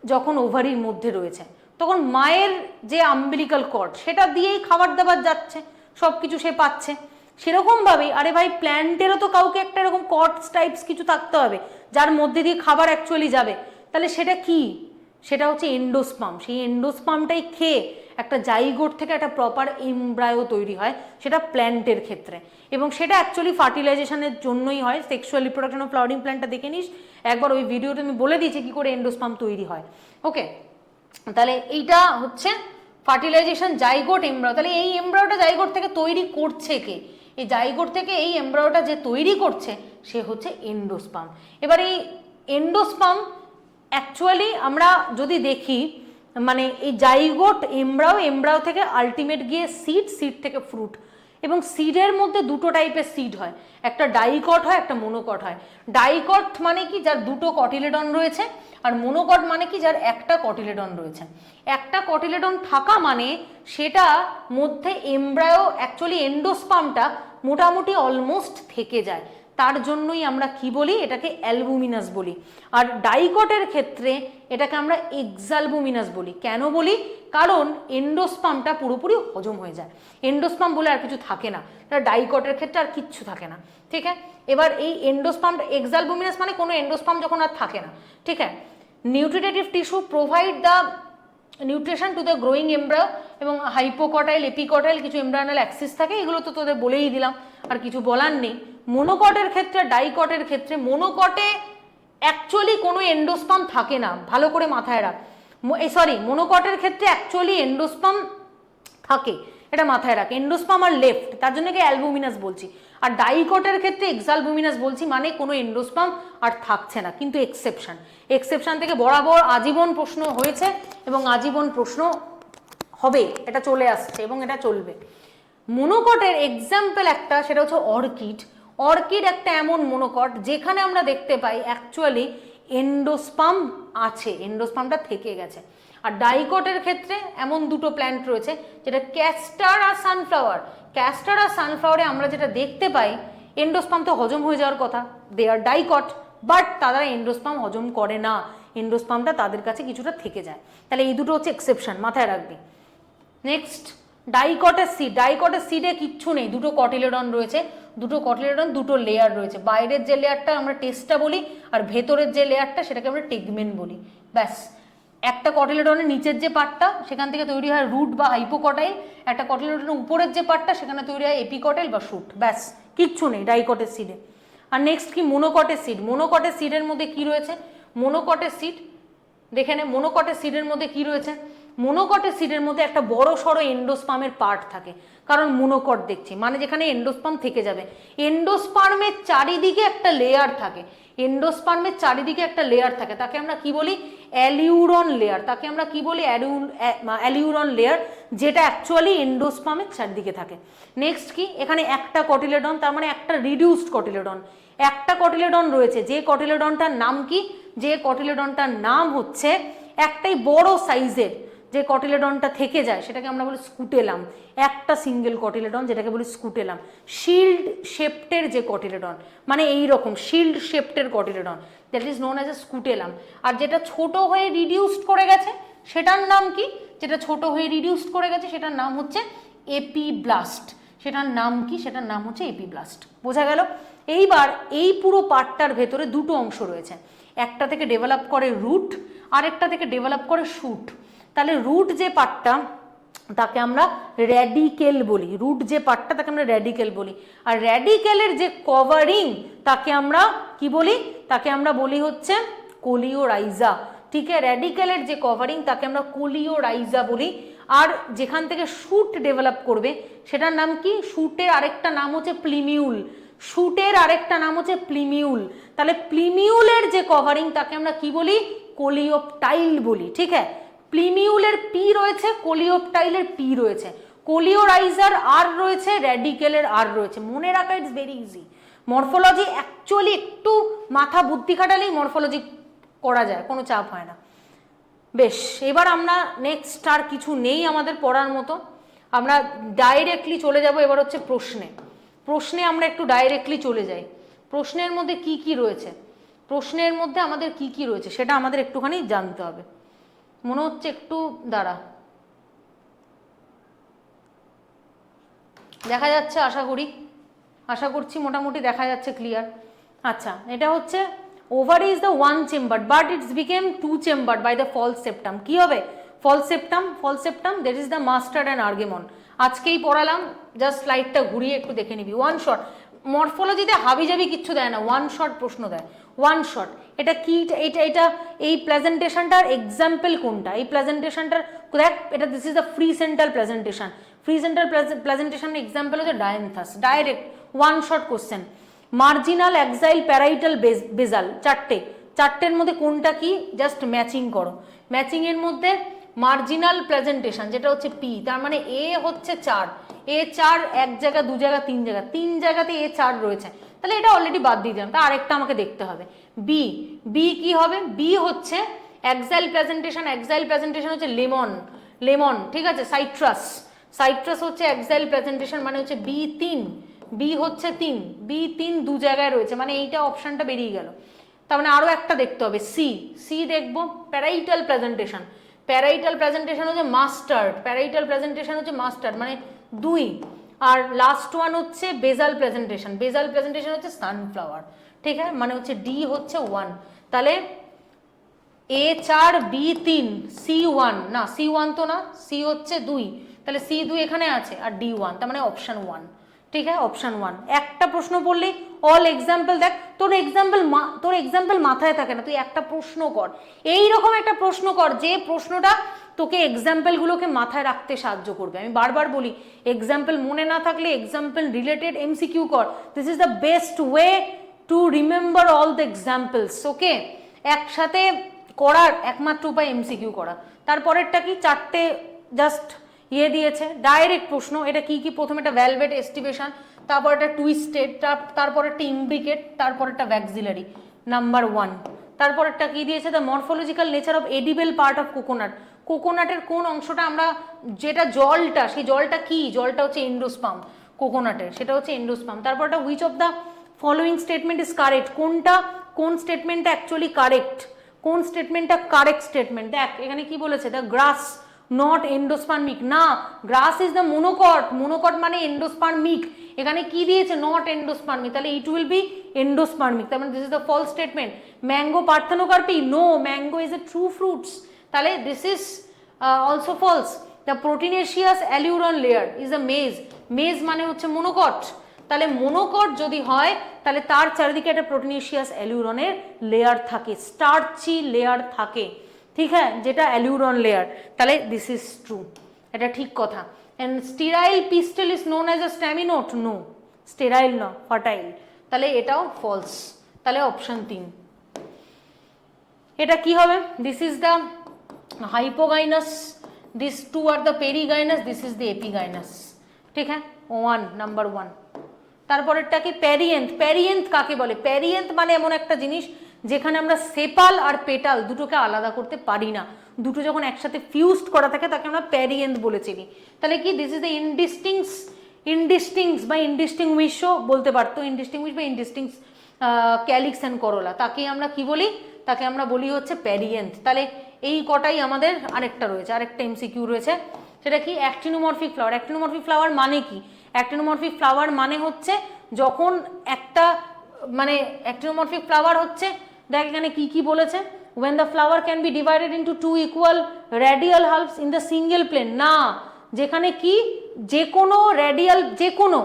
যখন ওভারির মধ্যে রয়েছে, তখন মায়ের যে আম্বিলিক্যাল কর্ড, সেটা দিয়েই খাবার দাবার যাচ্ছে, সব কিছু সে পাচ্ছে। সেরকমভাবেই আরে ভাই, প্ল্যান্টেরও তো কাউকে একটা এরকম কর্ডস টাইপস কিছু থাকতে হবে, যার মধ্যে দিয়ে খাবার অ্যাকচুয়ালি যাবে। তাহলে সেটা কি? সেটা হচ্ছে এন্ডোস্পার্ম। সেই এন্ডোস্পার্মটাই খেয়ে একটা জাইগোট থেকে একটা প্রপার এমব্রায়ো তৈরি হয়, সেটা প্ল্যান্টের ক্ষেত্রে, এবং সেটা অ্যাকচুয়ালি ফার্টিলাইজেশনের জন্যই হয়। সেক্সুয়াল রিপ্রোডাকশন অফ ফ্লাওয়ারিং প্ল্যান্টটা দেখে নিস একবার, ওই ভিডিওতে আমি বলে দিয়েছি কী করে এন্ডোস্পার্ম তৈরি হয়। ওকে, তাহলে এইটা হচ্ছে ফার্টিলাইজেশন, জাইগোট, এমব্রায়ো। তাহলে এই এমব্রায়োটা জাইগোট থেকে তৈরি করছে কে? এই জাইগোট থেকে এই এমব্রায়োটা যে তৈরি করছে, সে হচ্ছে এন্ডোস্পার্ম। এবার এই এন্ডোস্পার্ম অ্যাকচুয়ালি আমরা যদি দেখি, মানে এই জাইগোট, এমব্রায়ো থেকে আলটিমেট গিয়ে সিড থেকে ফ্রুট, এবং সিডের মধ্যে দুটো টাইপের সিড হয়, একটা ডাইকট হয়, একটা মোনোকট হয়। ডাইকট মানে কি? যার দুটো কটিলেডন রয়েছে। আর মোনোকট মানে কি? যার একটা কটিলেডন রয়েছে। একটা কটিলেডন থাকা মানে সেটা মধ্যে এমব্রায়ো, অ্যাকচুয়ালি এন্ডোস্পার্মটা মোটামুটি অলমোস্ট থেকে যায়, তার জন্যই আমরা কি বলি? এটাকে অ্যালবুমিনাস বলি। আর ডাইকটের ক্ষেত্রে এটাকে আমরা এক্সালবুমিনাস বলি। কেন বলি? কারণ এন্ডোস্পার্মটা পুরোপুরি হজম হয়ে যায়, এন্ডোস্পার্ম বলে আর কিছু থাকে না। ডাইকটের ক্ষেত্রে আর কিচ্ছু থাকে না, ঠিক আছে। এবার এই এন্ডোস্পার্ম, এক্সালবুমিনাস মানে কোনো এন্ডোস্পার্ম যখন আর থাকে না, ঠিক আছে। Nutritive tissue provide the nutrition to the growing embryo, এবং হাইপোকটাইল, এপিকটাইল কিছু এমব্রায়োনাল অ্যাক্সিস থাকে, এগুলো তো তোদের বলেই দিলাম, আর কিছু বলার নেই। মোনোকটের ক্ষেত্রে, ডাইকটের ক্ষেত্রে, মোনোকটে অ্যাকচুয়ালি কোনো এন্ডোস্পার্ম থাকে না, ভালো করে মাথায় রাখ। মোনোকটের ক্ষেত্রে অ্যাকচুয়ালি এন্ডোস্পার্ম থাকে, এটা মাথায় রাখ। এন্ডোস্পার্ম আর লেফট, তার জন্য কি অ্যালবুমিনাস বলছি। আর ডাইকটের ক্ষেত্রে এক্সালবুমিনাস বলছি, মানে কোনো এন্ডোস্পার্ম আর থাকছে না। কিন্তু এক্সেপশন থেকে বরাবর আজীবন প্রশ্ন হয়েছে এবং আজীবন প্রশ্ন হবে, এটা চলে আসছে এবং এটা চলবে। মোনোকটের এক্সাম্পল একটা, সেটা হচ্ছে অর্কিড। অর্কিড একটা এমন মোনোকট যেখানে আমরা দেখতে পাই অ্যাকচুয়ালি এন্ডোস্পার্ম আছে, এন্ডোস্পার্মটা থেকে গেছে। আর ডাইকটের ক্ষেত্রে এমন দুটো প্ল্যান্ট রয়েছে, যেটা ক্যাস্টার আর সানফ্লাওয়ার। ক্যাস্টার আর সানফ্লাওয়ারে আমরা যেটা দেখতে পাই, এন্ডোস্পাম তো হজম হয়ে যাওয়ার কথা, দে আর ডাইকট, বাট তারা এন্ডোস্পাম হজম করে না, এন্ডোস্পামটা তাদের কাছে কিছুটা থেকে যায়। তাহলে এই দুটো হচ্ছে এক্সেপশন, মাথায় রাখবি। নেক্সট ডাইকটের সিড, ডাইকটের সিডে কিচ্ছু নেই, দুটো কটিলেডন রয়েছে, দুটো কটিলেডন, দুটো লেয়ার রয়েছে, বাইরের যে লেয়ারটা আমরা টেস্টা বলি আর ভেতরের যে লেয়ারটা সেটাকে আমরা টেগমেন বলি, ব্যাস। একটা কটিলেডনের নিচের যে পার্টটা সেখান থেকে তৈরি হয় রুট বা হাইপোকটাইল, একটা কটিলেডনের উপরের যে পার্টটা সেখানে তৈরি হয় এপিকটাইল বা শুট, ব্যাস, কিচ্ছু নেই ডাইকটের সিডে। আর নেক্সট কি মোনোকটের সিড, মোনোকটের সিডের মধ্যে কি রয়েছে, মোনোকটের সিড দেখে নে, মোনোকটের সিডের মধ্যে কি রয়েছে, মোনোকটের সিডের মধ্যে একটা বড় সড়ো এন্ডোস্পামের পার্ট থাকে, কারণ মোনোকট দেখছি মানে যেখানে এন্ডোস্পাম থেকে যাবে, এন্ডোস্পার্মের চারিদিকে একটা লেয়ার থাকে, এন্ডোস্পার্মের চারিদিকে একটা লেয়ার থাকে, তাকে আমরা কি বলি, অ্যালিউরন লেয়ার, তাকে আমরা কি বলি, অ্যালিউরন লেয়ার, যেটা অ্যাকচুয়ালি এন্ডোস্পামের চারিদিকে থাকে। নেক্সট কি, এখানে একটা কটিলেডন, তার মানে একটা রিডিউসড কটিলেডন, একটা কটিলেডন রয়েছে, যে কটিলেডনটার নাম কি, যে কটিলেডনটার নাম হচ্ছে, একটাই বড় সাইজের যে কটিলেডনটা থেকে যায় সেটাকে আমরা বলি স্কুটেলাম, একটা সিঙ্গেল কটিলেডন যেটাকে বলি স্কুটেলাম, শিল্ড শেপটের যে কটিলেডন, মানে এই রকম শিল্ড শেপটের cotyledon, that is known as a scutellum. আর যেটা ছোট হয়ে রিডিউসড করে গেছে সেটার নাম কি, যেটা ছোট হয়ে রিডিউসড করে গেছে সেটার নাম হচ্ছে এপিব্লাস্ট, সেটার নাম কি, সেটার নাম হচ্ছে এপিব্লাস্ট, বোঝা গেল। এইবার এই পুরো পার্টটার ভেতরে দুটো অংশ রয়েছে, একটা থেকে ডেভেলপ করে রুট আর একটা থেকে ডেভেলপ করে শুট। তাহলে রুট যে পার্টটা তাকে আমরা র্যাডিকেল বলি, রুট যে পার্টটা তাকে আমরা র্যাডিকেল বলি, আর র্যাডিকেলের যে কভারিং তাকে আমরা কি বলি, তাকে আমরা বলি হচ্ছে কোলিওরাইজা, ঠিক আছে, র্যাডিকেলের যে কভারিং তাকে আমরা কোলিওরাইজা বলি। আর যেখান থেকে শুট ডেভেলপ করবে সেটার নাম কি, শুটের আরেকটা নাম হচ্ছে প্লিমিউল, শুটের আরেকটা নাম হচ্ছে প্লিমিউল। তাহলে প্লিমিউলের যে কভারিং তাকে আমরা কি বলি, কোলিওপটাইল বলি, ঠিক আছে, প্লিমিউলের পি রয়েছে, কোলিওপটাইলের পি রয়েছে, কোলিওরাইজার আর রয়েছে, র্যাডিকেলের আর রয়েছে, মনে রাখা it's very easy. Morphology actually একটু মাথা বুদ্ধি খাটালেই মরফোলজি করা যায়, কোনো চাপ হয় না। বেশ, এবার আমরা নেক্সট আর কিছু নেই আমাদের পড়ার মতো, আমরা ডাইরেক্টলি চলে যাব এবার হচ্ছে প্রশ্নে। প্রশ্নে আমরা একটু ডাইরেক্টলি চলে যাই, প্রশ্নের মধ্যে কি কি রয়েছে, প্রশ্নের মধ্যে আমাদের কি কি রয়েছে সেটা আমাদের একটুখানি জানতে হবে। মনে হচ্ছে একটু দাঁড়া, দেখা যাচ্ছে, আশা করছি মোটামুটি দেখা যাচ্ছে ক্লিয়ার। আচ্ছা, এটা হচ্ছে ovary is the one chamber but it's became two chamber by the false septum. কি হবে, false septum that is the mustard and argemone. আজকেই পড়ালাম, জাস্ট স্লাইডটা ঘুরিয়ে একটু দেখে নিবি, ওয়ান শট। মরফোলজিতে হাবিজাবি কিচ্ছু দেয় না, ওয়ান শট প্রশ্ন দেয়, ওয়ান শট। এটা কি, এটা এই প্রেজেন্টেশনটার এক্সাম্পল কোনটা, এই প্রেজেন্টেশনটার দেখ, এটা this is the free centre presentation, free centre presentation example হচ্ছে dianthus, direct one shot question. Marginal, axile, parietal, basal, চারটের মধ্যে কোনটা কি, জাস্ট ম্যাচিং করো। ম্যাচিং এর মধ্যে মার্জিনাল প্রেজেন্টেশন যেটা হচ্ছে পি, তার মানে এ হচ্ছে 4, এ 4 এক জায়গা, দু জায়গা, তিন জায়গাতে এ 4 রয়েছে, তাহলে এটা অলরেডি বাদ দিয়ে দিলাম, তা আরেকটা আমাকে দেখতে হবে। বি কি হবে, বি হচ্ছে অ্যাক্সাইল প্রেজেন্টেশন হচ্ছে লেমন, ঠিক আছে, সাইট্রাস হচ্ছে অ্যাক্সাইল প্রেজেন্টেশন, মানে হচ্ছে বি হচ্ছে 3 দু জায়গায় রয়েছে, মানে এইটা অপশনটা বেরিয়ে গেল। তার মানে আরও একটা দেখতে হবে, সি দেখবো, প্যারাইটাল প্রেজেন্টেশন হচ্ছে মাস্টার্ড, মানে 2। আর লাস্ট ওয়ান হচ্ছে বেজাল প্রেজেন্টেশন হচ্ছে সানফ্লাওয়ার, ঠিক আছে, মানে হচ্ছে ডি হচ্ছে 1। তাহলে এ 4 বি 3 সি 1, না সি 1 তো না, সি হচ্ছে 2, তাহলে সি 2 এখানে আছে আর ডি 1, তার মানে অপশন 1, ঠিক আছে, অপশন 1। একটা প্রশ্ন পড়লেই অল এক্সাম্পল, দেখ তোর এক্সাম্পল মাথায় থাকে না, তুই একটা প্রশ্ন কর, এইরকম একটা প্রশ্ন কর যে প্রশ্নটা তোকে এক্সাম্পলগুলোকে মাথায় রাখতে সাহায্য করবে। আমি বারবার বলি, এক্সাম্পল মনে না থাকলে এক্সাম্পল রিলেটেড এমসিকিউ কর, this is the best way to remember all the examples. Okay, একসাথে করার একমাত্র উপায় এমসিকিউ করা। তারপরেরটা কি, 4টে জাস্ট দিয়েছে ডাইরেক্ট প্রশ্ন, এটা কি কি, প্রথমে একটা ভ্যালভেট এস্টিভেশন, তারপর একটা টুইস্টেড, তারপর একটা ইমব্রিকেট, তারপর একটা ভ্যাক্সিলারি, নাম্বার 1। তারপরেরটা কি দিয়েছে, the morphological nature of edible part of কোকোনাটের কোন অংশটা আমরা, যেটা জলটা, সেই জলটা কি, জলটা হচ্ছে এন্ডোস্পাম, কোকোনাটের, সেটা হচ্ছে এন্ডোস্পার্ম। তারপরটা which of the following statement is correct, কোন স্টেটমেন্টটা অ্যাকচুয়ালি কারেক্ট, কোন স্টেটমেন্টটা কারেক্ট স্টেটমেন্ট। দেখ এখানে কি বলেছে, দ্য গ্রাস নট এন্ডোস্পার্মিক, না গ্রাস ইজ দ্য মোনোকট, মোনোকট মানে এন্ডোস্পার্মিক, এখানে কি দিয়েছে নট এন্ডোস্পার্মিক, তাহলে ইট উইল বি এন্ডোস্পার্মিক, তার মানে this is the false statement. Mango parthenocarpy, no mango is a true fruits, তাহলে this is also false. The proteinaceous aleurone layer is a maize, maize মানে হচ্ছে মোনোকট, তাহলে মোনোকট যদি হয় তাহলে তার চারিদিকে একটা প্রোটিনেশিয়াস অ্যালিউরনের লেয়ার থাকে, স্টার্চি লেয়ার থাকে, ঠিক হ্যাঁ, যেটা অ্যালিউরন লেয়ার, তাহলে দিস ইজ ট্রু, এটা ঠিক কথা। And sterile pistil is known as a staminode, no sterile না, ফার্টাইল, তাহলে এটাও ফলস, তাহলে অপশন 3। এটা কি হবে, this is the hypogynous, this two are the perigynous, this is the epigynous, ঠিক হ্যাঁ, 1 নাম্বার 1। তারপরেরটা কি প্যারিয়েন্থ, প্যারিয়েন্থ কাকে বলে, প্যারিয়েন্থ মানে এমন একটা জিনিস যেখানে আমরা সেপাল আর পেটাল দুটোকে আলাদা করতে পারি না, দুটো যখন একসাথে ফিউজড করা থাকে তাকে আমরা প্যারিয়েন্থ বলে চিনি, তাহলে কি দিস ইজ দ্য ইনডিস্টিংস বা ইনডিস্টিংউইশও বলতে পারতো, ইনডিস্টিংউইশ বা ইনডিস্টিংস ক্যালিক্স অ্যান্ড করোলা, তাকে আমরা কি বলি, তাকে আমরা বলি হচ্ছে প্যারিয়েন্থ। তাহলে এই কটাই আমাদের, আরেকটা রয়েছে, আরেকটা এমসিকিউ রয়েছে, সেটা কি অ্যাক্টিনোমরফিক ফ্লাওয়ার। অ্যাক্টিনোমরফিক ফ্লাওয়ার মানে কি, অ্যাক্টিনোমরফিক ফ্লাওয়ার মানে হচ্ছে যখন একটা মানে অ্যাক্টিনোমরফিক ফ্লাওয়ার হচ্ছে, দেখ এখানে কি কি বলেছে, when the flower can be divided into two equal radial halves in the single plane, না যেখানে কি যে কোনো রেডিয়াল, যে কোনো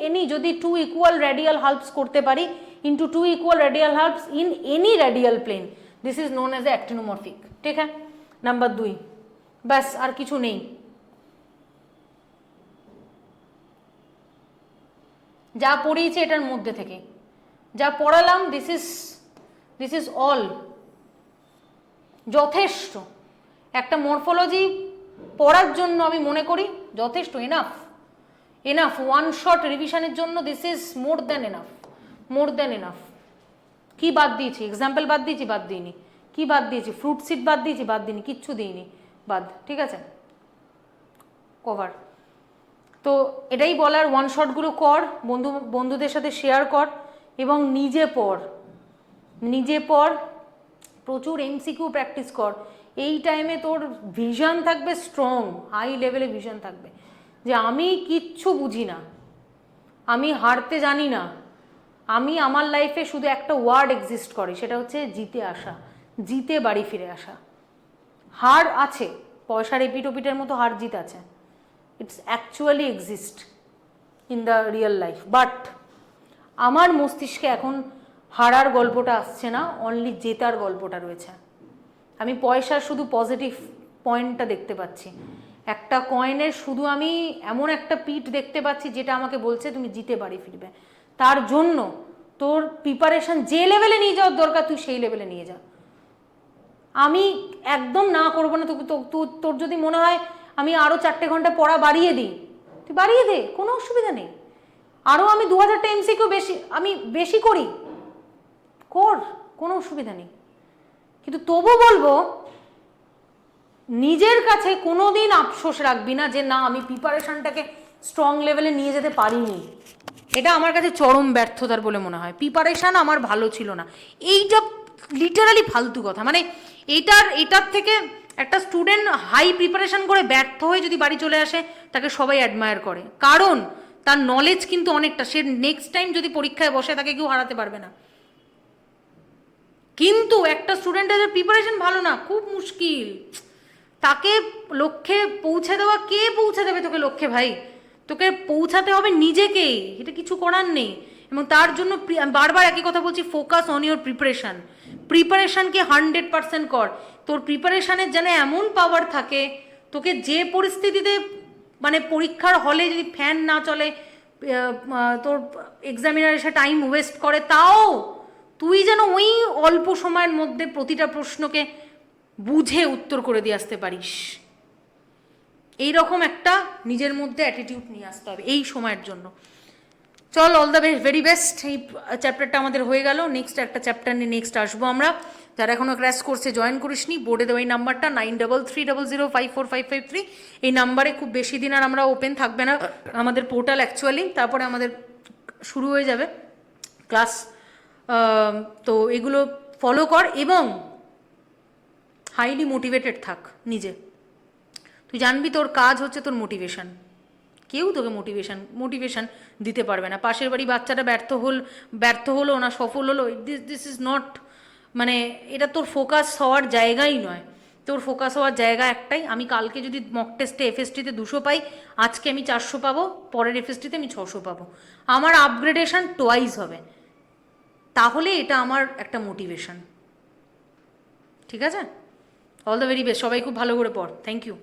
এনি যদি টু ইকুয়াল রেডিয়াল হাল্পস করতে পারি into two equal radial halves in any radial plane, this is known as actinomorphic, ঠিক হ্যাঁ, নাম্বার 2, ব্যাস আর কিছু নেই। যা পড়িয়েছি এটার মধ্যে থেকে যা পড়ালাম, দিস ইজ অল যথেষ্ট, একটা মরফোলজি পড়ার জন্য আমি মনে করি যথেষ্ট, এনাফ ওয়ান শট রিভিশনের জন্য this is more than enough. কি বাদ দিয়েছি, এক্সাম্পল বাদ দিয়েছি, বাদ দিইনি, কি বাদ দিয়েছি, ফ্রুট সিড বাদ দিয়েছি, বাদ দিইনি, কিচ্ছু দিইনি, বাদ, ঠিক আছে, কভার। তো এটাই বলার, ওয়ান শটগুলো কর, বন্ধুদের সাথে শেয়ার কর এবং নিজে পড়, প্রচুর এমসিকিউ প্র্যাকটিস কর। এই টাইমে তোর ভিশন থাকবে স্ট্রং, হাই লেভেলে ভিশন থাকবে যে আমি কিচ্ছু বুঝি না, আমি হারতে জানি না, আমি আমার লাইফে শুধু একটা ওয়ার্ড এক্সিস্ট করে, সেটা হচ্ছে জিতে আসা, জিতে বাড়ি ফিরে আসা। হার আছে, পয়সার এপিটোপিটের মতো হার জিত আছে, it's actually exist in the real life, but আমার মস্তিষ্কে এখন হারার গল্পটা আসছে না, অনলি জেতার গল্পটা রয়েছে। আমি পয়সার শুধু পজিটিভ পয়েন্টটা দেখতে পাচ্ছি, একটা কয়েনের শুধু আমি এমন একটা পিঠ দেখতে পাচ্ছি যেটা আমাকে বলছে তুমি জিতে বাড়ি ফিরবে। তার জন্য তোর প্রিপারেশন যে লেভেলে নিয়ে যাওয়ার দরকার তুই সেই লেভেলে নিয়ে যা। আমি একদম না করবো না, তোর যদি মনে হয় আমি আরও 4 ঘন্টা পড়া বাড়িয়ে দিই, তুই বাড়িয়ে দে, কোনো অসুবিধা নেই। আরও আমি 2000টা এমসিকিউ বেশি করি, কর, কোনো অসুবিধা নেই। কিন্তু তবু বলবো নিজের কাছে কোনোদিন আফসোস রাখবি না যে না আমি প্রিপারেশনটাকে স্ট্রং লেভেলে নিয়ে যেতে পারিনি, এটা আমার কাছে চরম ব্যর্থতার বলে মনে হয়। প্রিপারেশান আমার ভালো ছিল না, এইটা লিটারালি ফালতু কথা। মানে এটার থেকে একটা স্টুডেন্ট হাই প্রিপারেশন করে ব্যর্থ হয়ে যদি বাড়ি চলে আসে তাকে সবাই অ্যাডমায়ার করে, কারণ তার নলেজ কিন্তু অনেকটা, সে নেক্সট টাইম যদি পরীক্ষায় বসে তাকে কেউ হারাতে পারবে না। কিন্তু একটা স্টুডেন্টের প্রিপারেশন ভালো না, খুব মুশকিল, তাকে লক্ষ্যে পৌঁছে দেওয়া, কে পৌঁছে দেবে তোকে লক্ষ্যে ভাই, তোকে পৌঁছাতে হবে নিজেকেই, এটা কিছু করার নেই। এবং তার জন্য বারবার একই কথা বলছি, ফোকাস অন ইউর প্রিপারেশনকে 100% কর। তোর প্রিপারেশনের যেন এমন পাওয়ার থাকে, তোকে যে পরিস্থিতিতে মানে পরীক্ষার হলে যদি ফ্যান না চলে, তোর এক্সামিনার এসে টাইম ওয়েস্ট করে, তাও তুই যেন ওই অল্প সময়ের মধ্যে প্রতিটা প্রশ্নকে বুঝে উত্তর করে দিয়ে আসতে পারিস। এইরকম একটা নিজের মধ্যে অ্যাটিটিউড নিয়ে আসতে হবে এই সময়ের জন্য। চল, অল দ্য ভেরি বেস্ট। এই চ্যাপ্টারটা আমাদের হয়ে গেল, নেক্সট একটা চ্যাপ্টার নিয়ে নেক্সট আসবো আমরা। যারা এখনও ক্র্যাশ কোর্সে জয়েন করিসনি, বোর্ডে দেওয়া এই নাম্বারটা 9330054553, এই নাম্বারে খুব বেশি দিন আর আমরা ওপেন থাকবে না আমাদের পোর্টাল অ্যাকচুয়ালি, তারপরে আমাদের শুরু হয়ে যাবে ক্লাস। তো এগুলো ফলো কর এবং হাইলি মোটিভেটেড থাক নিজে। তুই জানবি তোর কাজ হচ্ছে তোর মোটিভেশন, কেউ তোকে মোটিভেশন দিতে পারবে না। পাশের বাড়ি বাচ্চাটা ব্যর্থ হলো না সফল হলো, দিস ইজ নট, মানে এটা তোর ফোকাস হওয়ার জায়গাই নয়। তোর ফোকাস হওয়ার জায়গা একটাই, আমি কালকে যদি মক টেস্টে এফএসটিতে 200 পাই, আজকে আমি 400 পাবো, পরের এফএসটিতে আমি 600 পাবো, আমার আপগ্রেডেশন টোয়াইস হবে, তাহলে এটা আমার একটা মোটিভেশন। ঠিক আছে, অল দ্য ভেরি বেস্ট, সবাই খুব ভালো করে পড়। Thank you.